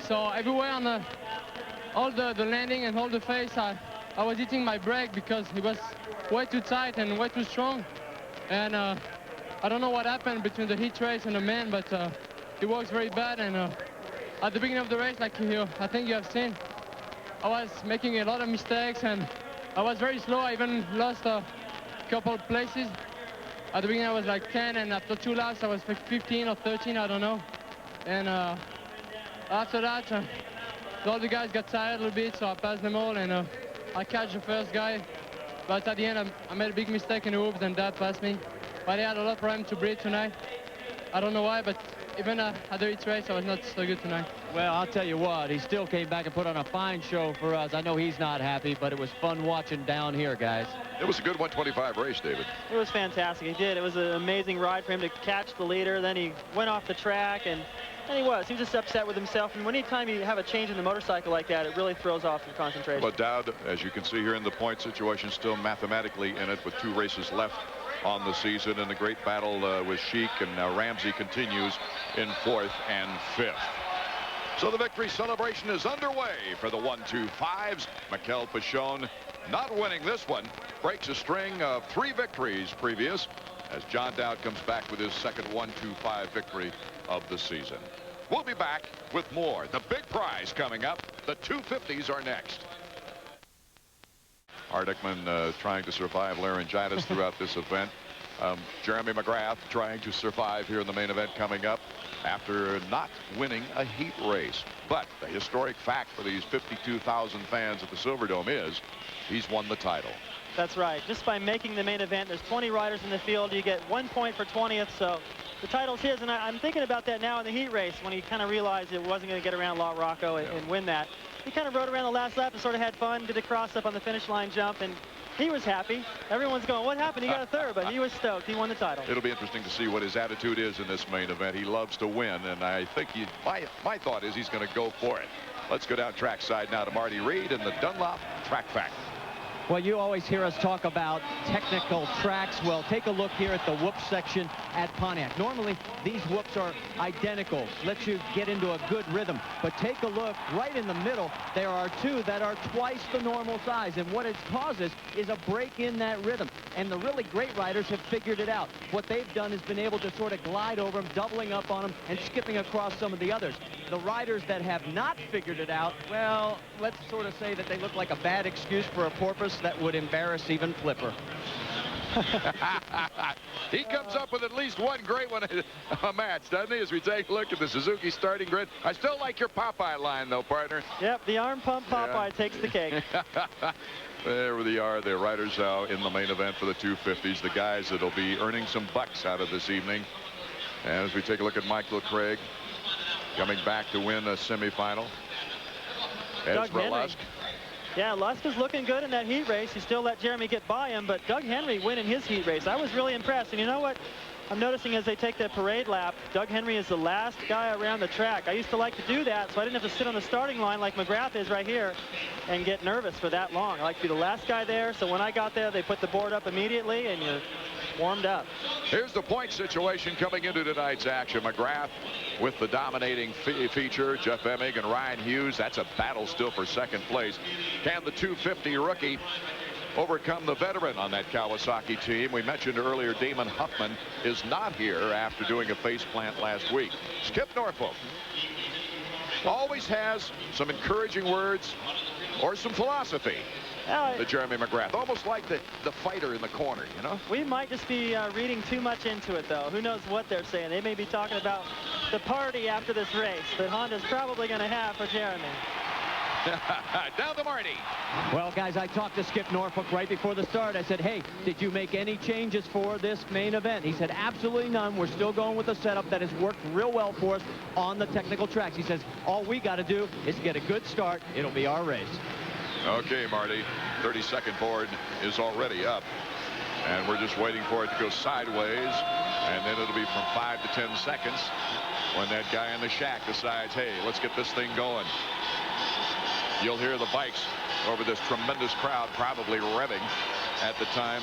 So everywhere on all the landing and all the face, I was hitting my brake because it was way too tight and way too strong. And I don't know what happened between the heat race and the main, but it works very bad. And at the beginning of the race, like I think you have seen, I was making a lot of mistakes and I was very slow. I even lost a couple of places. At the beginning I was like 10, and after 2 laps I was like 15 or 13, I don't know. And after that, all the guys got tired a little bit, so I passed them all, and I catch the first guy. But at the end, I made a big mistake in the hoops, and that passed me. But I had a lot of problem to breathe tonight. I don't know why, but even at the heat race, I was not so good tonight. Well, I'll tell you what, he still came back and put on a fine show for us. I know he's not happy, but it was fun watching down here, guys. It was a good 125 race, David. It was fantastic. He did. It was an amazing ride for him to catch the leader. Then he went off the track, and he was just upset with himself. And anytime you have a change in the motorcycle like that, it really throws off your concentration. But Dowd, as you can see here in the point situation, still mathematically in it with 2 races left on the season, and the great battle with Sheik, and now Ramsey continues in 4th and 5th. So the victory celebration is underway for the 125s. Mikel Pichon, not winning this one, breaks a string of 3 victories previous as John Dowd comes back with his second 125 victory of the season. We'll be back with more. The big prize coming up. The 250s are next. Art Ekman trying to survive laryngitis throughout this event. Jeremy McGrath trying to survive here in the main event coming up after not winning a heat race. But the historic fact for these 52,000 fans at the Silverdome is he's won the title. That's right. Just by making the main event, there's 20 riders in the field. You get 1 point for 20th, so the title's his. And I'm thinking about that now in the heat race when he kind of realized it wasn't going to get around La Rocco and win that. He kind of rode around the last lap and sort of had fun, did a cross-up on the finish line jump, and he was happy. Everyone's going, what happened? He got a third, but he was stoked. He won the title. It'll be interesting to see what his attitude is in this main event. He loves to win, and I think my thought is he's going to go for it. Let's go down trackside now to Marty Reed and the Dunlop Track Fact. Well, you always hear us talk about technical tracks. Well, take a look here at the whoop section at Pontiac. Normally, these whoops are identical, let you get into a good rhythm. But take a look right in the middle. There are two that are twice the normal size. And what it causes is a break in that rhythm. And the really great riders have figured it out. What they've done is been able to sort of glide over them, doubling up on them, and skipping across some of the others. The riders that have not figured it out, well, let's sort of say that they look like a bad excuse for a porpoise that would embarrass even Flipper. He comes up with at least one great one a match, doesn't he, as we take a look at the Suzuki starting grid. I still like your Popeye line, though, partner. Yep, the arm pump Popeye takes the cake. There they are, the riders in the main event for the 250s, the guys that'll be earning some bucks out of this evening. And as we take a look at Michael Craig coming back to win a semifinal. Ezra Lusk. Yeah, Lusk was looking good in that heat race. He still let Jeremy get by him, but Doug Henry win in his heat race. I was really impressed. And you know what I'm noticing as they take that parade lap? Doug Henry is the last guy around the track. I used to like to do that, so I didn't have to sit on the starting line like McGrath is right here and get nervous for that long. I like to be the last guy there, so when I got there, they put the board up immediately, and you're warmed up. Here's the point situation coming into tonight's action. McGrath with the dominating feature. Jeff Emig and Ryan Hughes. That's a battle still for second place. Can the 250 rookie overcome the veteran on that Kawasaki team? We mentioned earlier Damon Huffman is not here after doing a face plant last week. Skip Norfolk always has some encouraging words or some philosophy. The Jeremy McGrath, almost like the fighter in the corner, you know? We might just be reading too much into it, though. Who knows what they're saying? They may be talking about the party after this race that Honda's probably going to have for Jeremy. Down to Marty. Well, guys, I talked to Skip Norfolk right before the start. I said, hey, did you make any changes for this main event? He said, absolutely none. We're still going with the setup that has worked real well for us on the technical tracks. He says, all we got to do is get a good start. It'll be our race. Okay, Marty, 30-second board is already up, and we're just waiting for it to go sideways, and then it'll be from 5 to 10 seconds when that guy in the shack decides, hey, let's get this thing going. You'll hear the bikes over this tremendous crowd probably revving at the time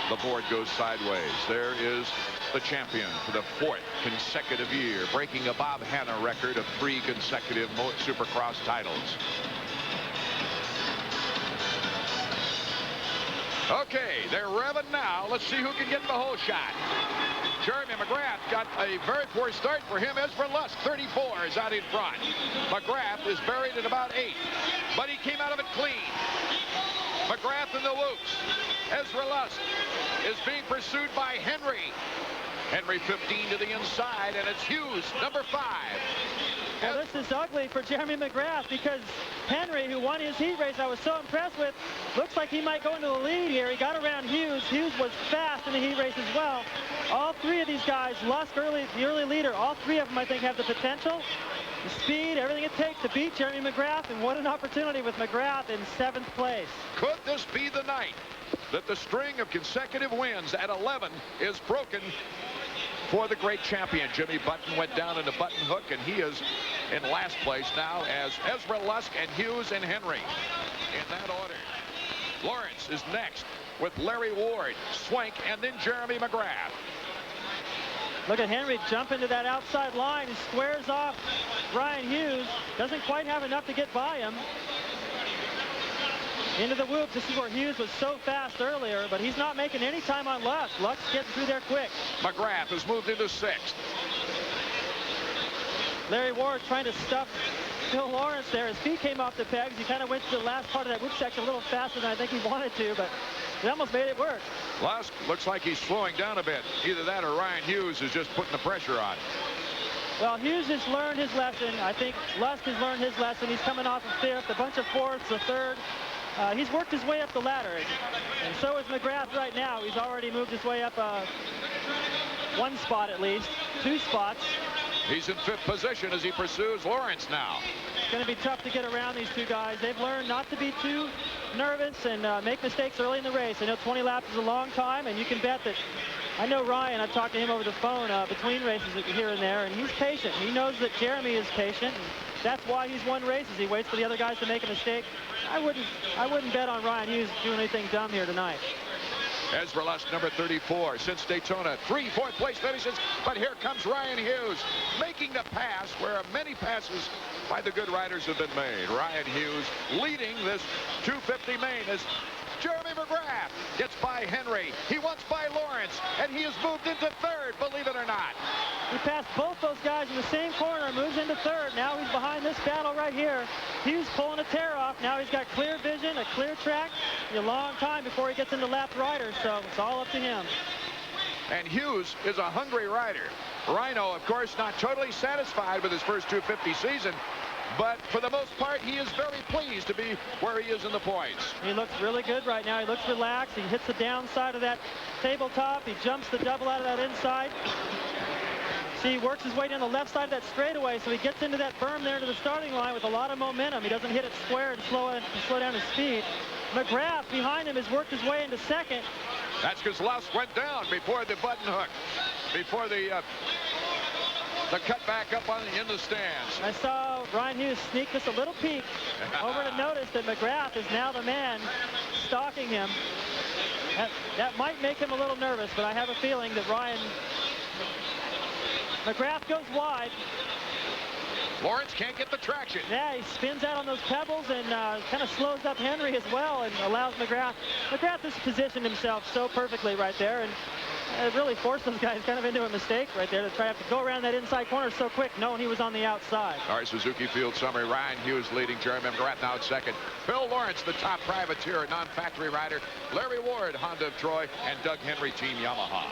the board goes sideways. There is the champion for the 4th consecutive year, breaking a Bob Hanna record of 3 consecutive Supercross titles. Okay, they're revving now. Let's see who can get the whole shot. Jeremy McGrath got a very poor start for him. Ezra Lusk, 34, is out in front. McGrath is buried at about 8, but he came out of it clean. McGrath in the whoops. Ezra Lusk is being pursued by Henry. Henry 15 to the inside, and it's Hughes, number 5. Well, this is ugly for Jeremy McGrath because Henry, who won his heat race I was so impressed with, looks like he might go into the lead here. He got around Hughes. Hughes was fast in the heat race as well. All 3 of these guys, Lusk, the early leader, all 3 of them, I think, have the potential, the speed, everything it takes to beat Jeremy McGrath, and what an opportunity with McGrath in 7th place. Could this be the night that the string of consecutive wins at 11 is broken for the great champion? Jimmy Button went down into Button Hook, and he is in last place now as Ezra Lusk and Hughes and Henry in that order. Lawrence is next with Larry Ward, Swank, and then Jeremy McGrath. Look at Henry jump into that outside line. He squares off Ryan Hughes. Doesn't quite have enough to get by him. Into the whoops. This is where Hughes was so fast earlier, but he's not making any time on Lusk. Lusk's getting through there quick. McGrath has moved into 6th. Larry Ward trying to stuff Phil Lawrence there. His feet came off the pegs. He kind of went to the last part of that whoop section a little faster than I think he wanted to, but he almost made it work. Lusk looks like he's slowing down a bit. Either that or Ryan Hughes is just putting the pressure on. Well, Hughes has learned his lesson. I think Lusk has learned his lesson. He's coming off of 5th, a bunch of 4ths, a 3rd. He's worked his way up the ladder, and so is McGrath right now. He's already moved his way up 1 spot at least, 2 spots. He's in 5th position as he pursues Lawrence now. It's going to be tough to get around these 2 guys. They've learned not to be too nervous and make mistakes early in the race. I know 20 laps is a long time, and you can bet that I know Ryan, I've talked to him over the phone between races here and there, and he's patient. He knows that Jeremy is patient, and that's why he's won races. He waits for the other guys to make a mistake. I wouldn't bet on Ryan Hughes doing anything dumb here tonight. Ezra Lust, number 34, since Daytona, 3 fourth-place finishes, but here comes Ryan Hughes, making the pass where many passes by the good riders have been made. Ryan Hughes leading this 250 main as Jeremy McGrath gets by Henry. He wants by Lawrence, and he has moved into third, believe it or not. He passed both those guys in the same corner, moves into third. Now he's behind this battle right here. Hughes pulling a tear off. Now he's got clear vision, a clear track, a long time before he gets into lap riders, so it's all up to him. And Hughes is a hungry rider. Rhino, of course, not totally satisfied with his first 250 season, but for the most part, he is very pleased to be where he is in the points. He looks really good right now. He looks relaxed. He hits the downside of that tabletop. He jumps the double out of that inside. See, he works his way down the left side of that straightaway, so he gets into that berm there to the starting line with a lot of momentum. He doesn't hit it square and slow down his speed. McGrath behind him has worked his way into second. That's because Lust went down before the button hook, before the cut back up in the stands. I saw Ryan Hughes sneak just a little peek over to notice that McGrath is now the man stalking him. That might make him a little nervous, but I have a feeling that McGrath goes wide. Lawrence can't get the traction. Yeah, he spins out on those pebbles and kind of slows up Henry as well and allows McGrath. McGrath has positioned himself so perfectly right there, and it really forced those guys kind of into a mistake right there to try to go around that inside corner so quick, knowing he was on the outside. All right, Suzuki Field summary. Ryan Hughes leading, Jeremy McGrath now at second. Phil Lawrence, the top privateer, non-factory rider. Larry Ward, Honda of Troy, and Doug Henry, Team Yamaha.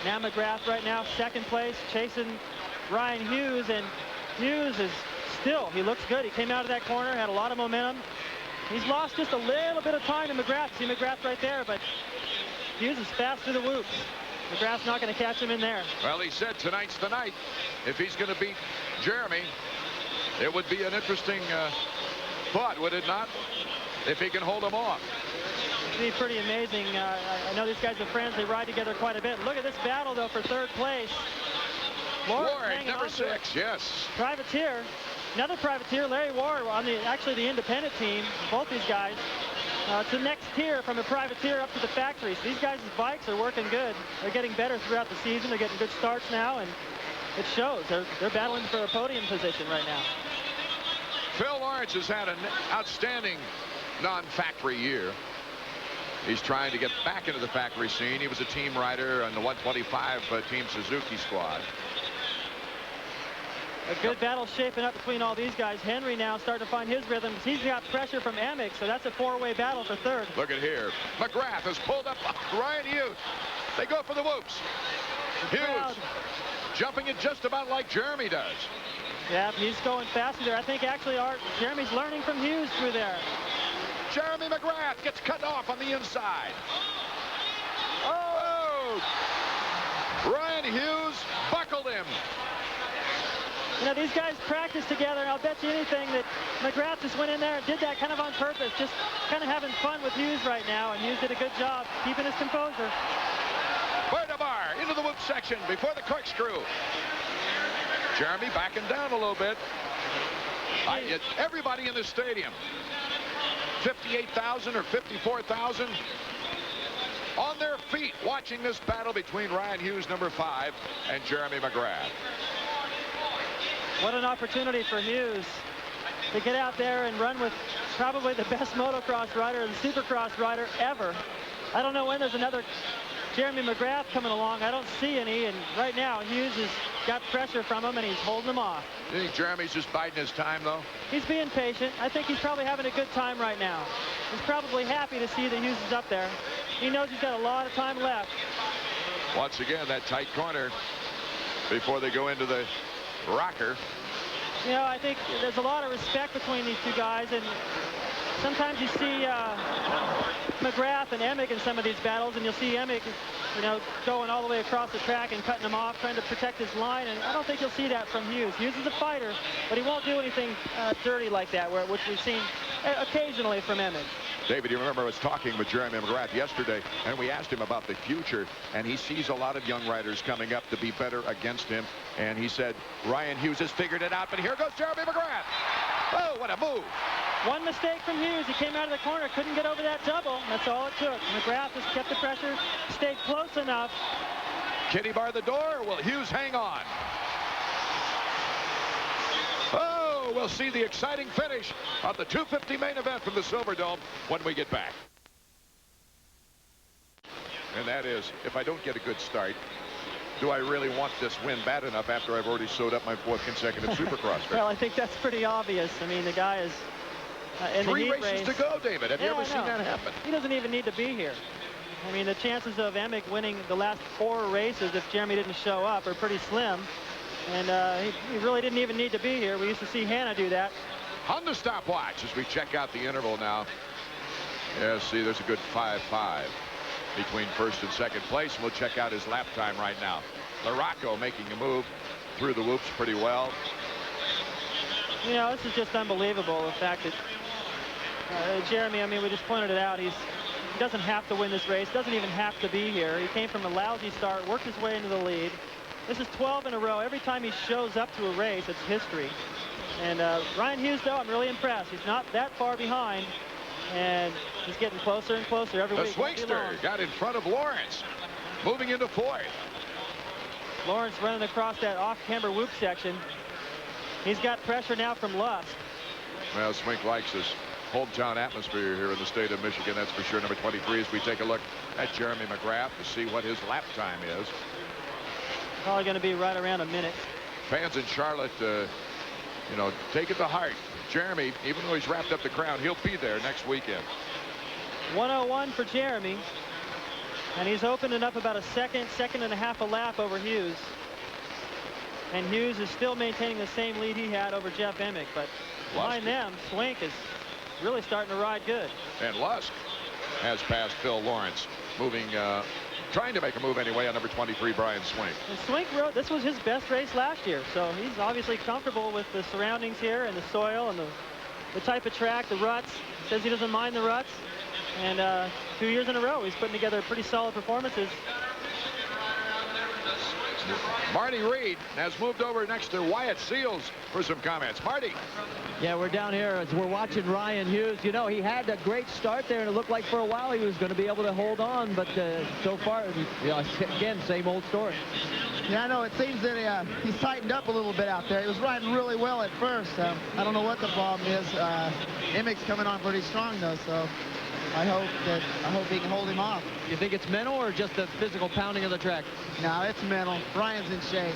Now McGrath right now, second place, chasing Ryan Hughes, and Hughes is still, he looks good. He came out of that corner, had a lot of momentum. He's lost just a little bit of time to McGrath. See McGrath right there, but Hughes is fast through the whoops. McGrath's not going to catch him in there. Well, he said tonight's the night. If he's going to beat Jeremy, it would be an interesting thought, would it not? If he can hold him off. It'd be pretty amazing. I know these guys are friends. They ride together quite a bit. Look at this battle, though, for third place. Ward, number 6, yes. Privateer. Another privateer, Larry Ward, on actually the independent team. Both these guys. It's the next tier from a privateer up to the factory. So these guys' bikes are working good. They're getting better throughout the season. They're getting good starts now, and it shows. They're battling for a podium position right now. Phil Lawrence has had an outstanding non-factory year. He's trying to get back into the factory scene. He was a team rider on the 125 Team Suzuki squad. A good battle shaping up between all these guys. Henry now starting to find his rhythm. He's got pressure from Emick, so that's a four-way battle for third. Look at here. McGrath has pulled up Ryan Hughes. They go for the whoops. Hughes jumping it just about like Jeremy does. Yeah, he's going faster there. I think actually Jeremy's learning from Hughes through there. Jeremy McGrath gets cut off on the inside. Oh! Ryan Hughes buckled him. You know, these guys practice together, and I'll bet you anything that McGrath just went in there and did that kind of on purpose, just kind of having fun with Hughes right now, and Hughes did a good job keeping his composure. Bar into the whoop section before the corkscrew. Jeremy backing down a little bit. Everybody in the stadium, 58,000 or 54,000, on their feet watching this battle between Ryan Hughes, number 5, and Jeremy McGrath. What an opportunity for Hughes to get out there and run with probably the best motocross rider and supercross rider ever. I don't know when there's another Jeremy McGrath coming along. I don't see any, and right now Hughes has got pressure from him and he's holding him off. You think Jeremy's just biding his time, though? He's being patient. I think he's probably having a good time right now. He's probably happy to see that Hughes is up there. He knows he's got a lot of time left. Once again, that tight corner before they go into the rocker. You know, I think there's a lot of respect between these two guys, and sometimes you see McGrath and Emick in some of these battles, and you'll see Emick, you know, going all the way across the track and cutting him off, trying to protect his line, and I don't think you'll see that from Hughes. Hughes is a fighter, but he won't do anything dirty like that, which we've seen occasionally from Emick. David, you remember I was talking with Jeremy McGrath yesterday, and we asked him about the future, and he sees a lot of young riders coming up to be better against him, and he said Ryan Hughes has figured it out, but here goes Jeremy McGrath. Oh, what a move. One mistake from Hughes. He came out of the corner, couldn't get over that double. That's all it took. McGrath just kept the pressure, stayed close enough. Can he bar the door, or will Hughes hang on? Oh, we'll see the exciting finish of the 250 main event from the Silverdome when we get back. And that is, if I don't get a good start, do I really want this win bad enough after I've already sewed up my 4th consecutive Supercross victory? Well, I think that's pretty obvious. I mean, the guy is in the heat race. 3 races to go, David. Have you ever seen that happen? He doesn't even need to be here. I mean, the chances of Emick winning the last 4 races if Jeremy didn't show up are pretty slim. And he really didn't even need to be here. We used to see Hannah do that. On the stopwatch as we check out the interval now. Yeah, see, there's a good 5.5 between 1st and 2nd place. And we'll check out his lap time right now. Larocco making a move through the whoops pretty well. You know, this is just unbelievable, the fact that Jeremy, I mean, we just pointed it out, he doesn't have to win this race, doesn't even have to be here. He came from a lousy start, worked his way into the lead. This is 12 in a row. Every time he shows up to a race, it's history. And Ryan Hughes, though, I'm really impressed. He's not that far behind, and he's getting closer and closer every week. The Swingster got in front of Lawrence, moving into 4th. Lawrence running across that off-camber whoop section. He's got pressure now from Lusk. Well, Swink likes his hometown atmosphere here in the state of Michigan. That's for sure. Number 23 as we take a look at Jeremy McGrath to see what his lap time is. Probably going to be right around a minute. Fans in Charlotte, you know, take it to heart. Jeremy, even though he's wrapped up the crown, he'll be there next weekend. 101 for Jeremy. And he's opening up about a second and a half a lap over Hughes. And Hughes is still maintaining the same lead he had over Jeff Emick. But behind them, Swink is really starting to ride good. And Lusk has passed Phil Lawrence, moving, trying to make a move anyway on number 23, Brian Swink. And Swink wrote this was his best race last year, so he's obviously comfortable with the surroundings here and the soil and the type of track, the ruts. Says he doesn't mind the ruts. And 2 years in a row, he's putting together pretty solid performances. Marty Reed has moved over next to Wyatt Seals for some comments. Marty. Yeah, we're down here as we're watching Ryan Hughes. You know, he had a great start there, and it looked like for a while he was going to be able to hold on, but so far, you know, again, same old story. Yeah, I know. It seems that he's tightened up a little bit out there. He was riding really well at first. I don't know what the problem is. Emick's coming on pretty strong, though, so I hope he can hold him off. You think it's mental or just the physical pounding of the track? No, it's mental. Ryan's in shape.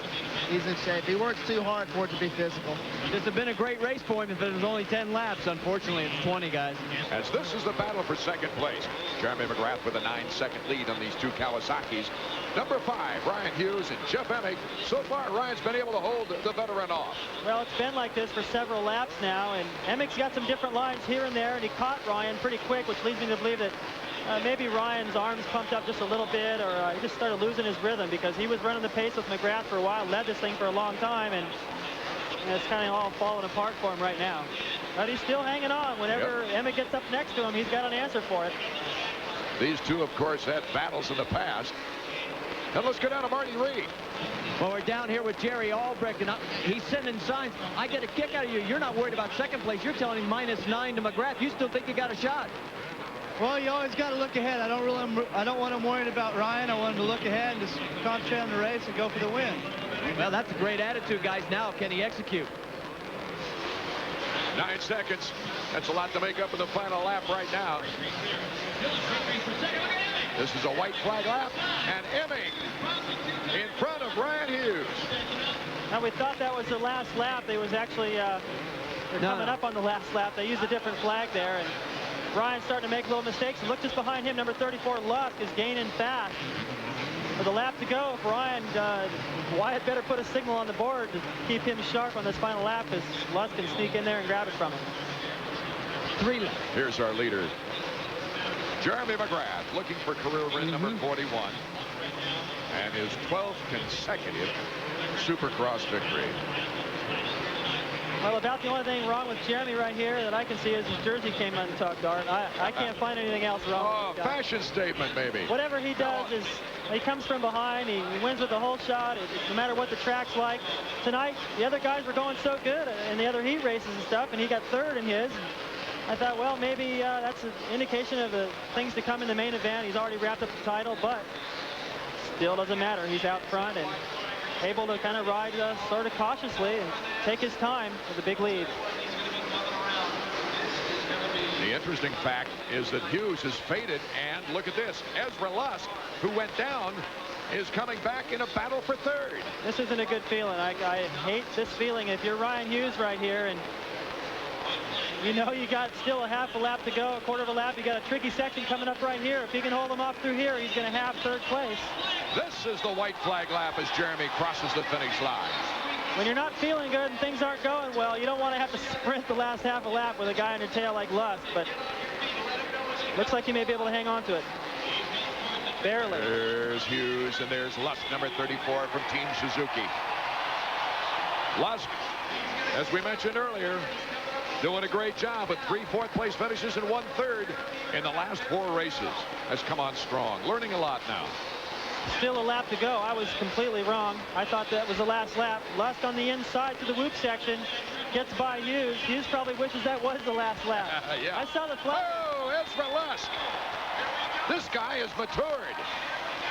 He's in shape. He works too hard for it to be physical. This has been a great race for him if it was only 10 laps. Unfortunately, it's 20, guys. As this is the battle for 2nd place. Jeremy McGrath with a 9-second lead on these 2 Kawasaki's. Number 5, Ryan Hughes and Jeff Emick. So far, Ryan's been able to hold the veteran off. Well, it's been like this for several laps now, and Emick's got some different lines here and there, and he caught Ryan pretty quick, which leads me to believe that maybe Ryan's arms pumped up just a little bit, or he just started losing his rhythm because he was running the pace with McGrath for a while, led this thing for a long time, and it's kind of all falling apart for him right now. But he's still hanging on. Whenever Emick gets up next to him, he's got an answer for it. These 2, of course, had battles in the past. And let's go down to Marty Reed. Well, we're down here with Jerry Albrecht, and he's sending signs. I get a kick out of you. You're not worried about 2nd place. You're telling him -9 to McGrath. You still think you got a shot? Well, you always got to look ahead. I don't want him worried about Ryan. I want him to look ahead and just concentrate on the race and go for the win. Well, that's a great attitude, guys. Now, can he execute? 9 seconds. That's a lot to make up in the final lap right now. This is a white flag lap, and Emick in front of Ryan Hughes. Now, we thought that was the last lap. They was actually they're coming up on the last lap. They used a different flag there, and Ryan's starting to make little mistakes. Look just behind him, number 34, Lusk, is gaining fast. With a lap to go, if Ryan, Wyatt better put a signal on the board to keep him sharp on this final lap, because Lusk can sneak in there and grab it from him. 3 laps. Here's our leader, Jeremy McGrath, looking for career win number 41 and his 12th consecutive Supercross victory. Well, about the only thing wrong with Jeremy right here that I can see is his jersey came untucked, Art. I can't find anything else wrong. Oh, fashion statement, maybe. Whatever he does is, he comes from behind, he wins with the whole shot, no matter what the track's like. Tonight, the other guys were going so good in the other heat races and stuff, and he got third in his. I thought, well, maybe that's an indication of the things to come in the main event. He's already wrapped up the title, but still doesn't matter. He's out front and able to kind of ride sort of cautiously and take his time with the big lead. The interesting fact is that Hughes is faded, and look at this. Ezra Lusk, who went down, is coming back in a battle for third. This isn't a good feeling. I hate this feeling. If you're Ryan Hughes right here and you know you got still a half a lap to go, a quarter of a lap, you got a tricky section coming up right here. If he can hold him off through here, he's going to have third place. This is the white flag lap as Jeremy crosses the finish line. When you're not feeling good and things aren't going well, you don't want to have to sprint the last half a lap with a guy on your tail like Lusk, but looks like he may be able to hang on to it. Barely. There's Hughes, and there's Lusk, number 34 from Team Suzuki. Lusk, as we mentioned earlier, doing a great job with 3 fourth-place finishes and 1 third in the last 4 races. Has come on strong, learning a lot now. Still a lap to go. I was completely wrong. I thought that was the last lap. Lusk on the inside to the whoop section. Gets by Hughes. Hughes probably wishes that was the last lap. Yeah. I saw the flag. Oh, Ezra Lusk. This guy is matured.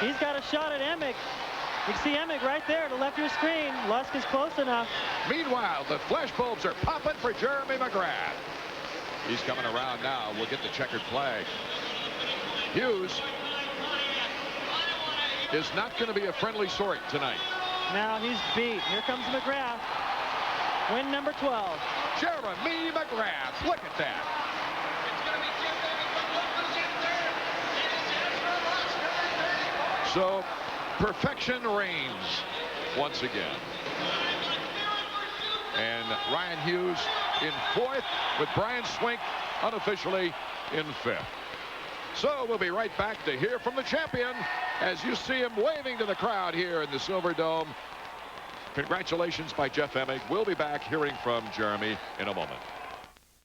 He's got a shot at Emick. You can see Emick right there to the left of your screen. Lusk is close enough. Meanwhile, the flashbulbs are popping for Jeremy McGrath. He's coming around now. We'll get the checkered flag. Hughes is not going to be a friendly sort tonight. Now he's beat. Here comes McGrath. Win number 12. Jeremy McGrath. Look at that. So perfection reigns once again. And Ryan Hughes in 4th with Brian Swink unofficially in 5th. So we'll be right back to hear from the champion as you see him waving to the crowd here in the Silver Dome. Congratulations by Jeff Emick. We'll be back hearing from Jeremy in a moment.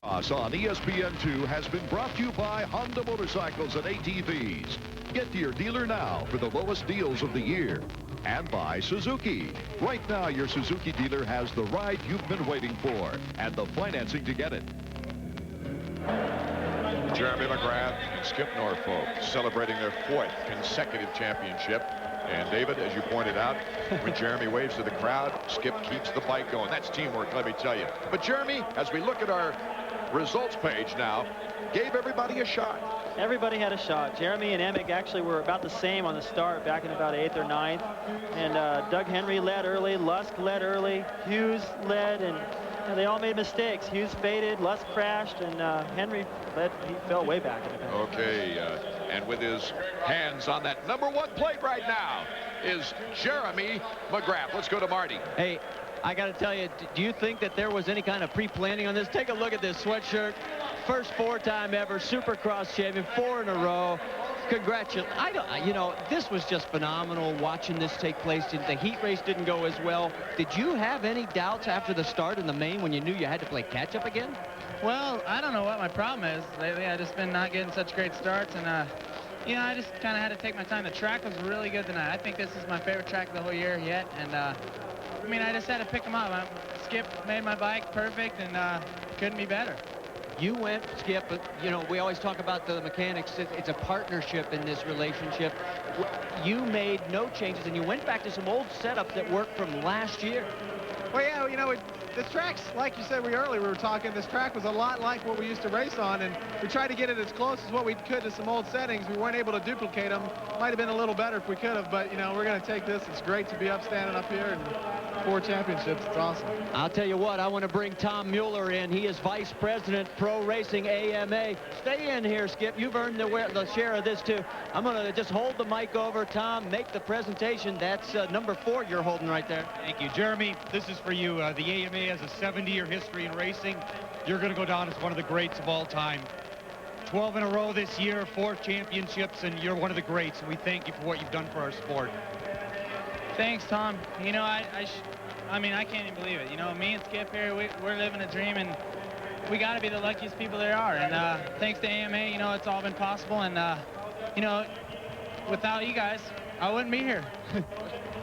On ESPN2 has been brought to you by Honda Motorcycles and ATVs. Get to your dealer now for the lowest deals of the year. And by Suzuki. Right now, your Suzuki dealer has the ride you've been waiting for and the financing to get it. Jeremy McGrath and Skip Norfolk celebrating their 4th consecutive championship. And David, as you pointed out, when Jeremy waves to the crowd, Skip keeps the bike going. That's teamwork, let me tell you. But Jeremy, as we look at our results page now, gave everybody a shot. Everybody had a shot. Jeremy and Emick actually were about the same on the start back in about 8th or 9th. And Doug Henry led early, Lusk led early, Hughes led, and they all made mistakes. Hughes faded, Lusk crashed, and Henry led. He fell way back in the back. Okay, and with his hands on that number 1 plate right now is Jeremy McGrath. Let's go to Marty. Hey, I got to tell you, do you think that there was any kind of pre-planning on this? Take a look at this sweatshirt. First 4-time ever Supercross champion, 4 in a row. Congratulations. You know, this was just phenomenal watching this take place. The heat race didn't go as well. Did you have any doubts after the start in the main when you knew you had to play catch-up again? Well, I don't know what my problem is. Lately, I've just been not getting such great starts, and, you know, I just kind of had to take my time. The track was really good tonight. I think this is my favorite track of the whole year yet, and, I mean, I just had to pick them up. Skip made my bike perfect, and couldn't be better. You went, Skip, but, you know, we always talk about the mechanics. It's a partnership in this relationship. You made no changes, and you went back to some old setups that worked from last year. Well, yeah, you know, this track's, like you said, we were talking, this track was a lot like what we used to race on, and we tried to get it as close as what we could to some old settings. We weren't able to duplicate them. Might have been a little better if we could have, but, you know, we're going to take this. It's great to be standing up here, and 4 championships. It's awesome. I'll tell you what, I want to bring Tom Mueller in. He is Vice President, Pro Racing AMA. Stay in here, Skip. You've earned the share of this, too. I'm going to just hold the mic over. Tom, make the presentation. That's number 4 you're holding right there. Thank you, Jeremy. This is for you. The AMA has a 70-year history in racing. You're going to go down as one of the greats of all time. 12 in a row this year, 4 championships, and you're one of the greats, and we thank you for what you've done for our sport. Thanks, Tom. You know, I mean, I can't even believe it. You know, me and Skip here, we're living a dream, and we got to be the luckiest people there are. And thanks to AMA, you know, it's all been possible. And, you know, without you guys, I wouldn't be here.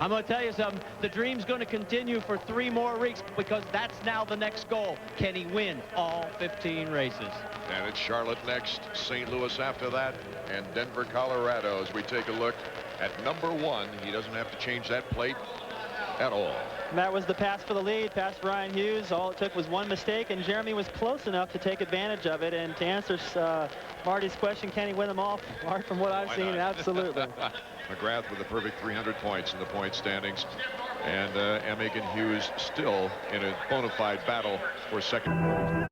I'm going to tell you something. The dream's going to continue for 3 more weeks because that's now the next goal. Can he win all 15 races? And it's Charlotte next, St. Louis after that, and Denver, Colorado as we take a look at number 1. He doesn't have to change that plate at all. And that was the pass for the lead, pass for Ryan Hughes. All it took was one mistake, and Jeremy was close enough to take advantage of it. And to answer Marty's question, can he win them all? Mark, from what I've seen, absolutely. McGrath with a perfect 300 points in the point standings. And Emig and Hughes still in a bona fide battle for second.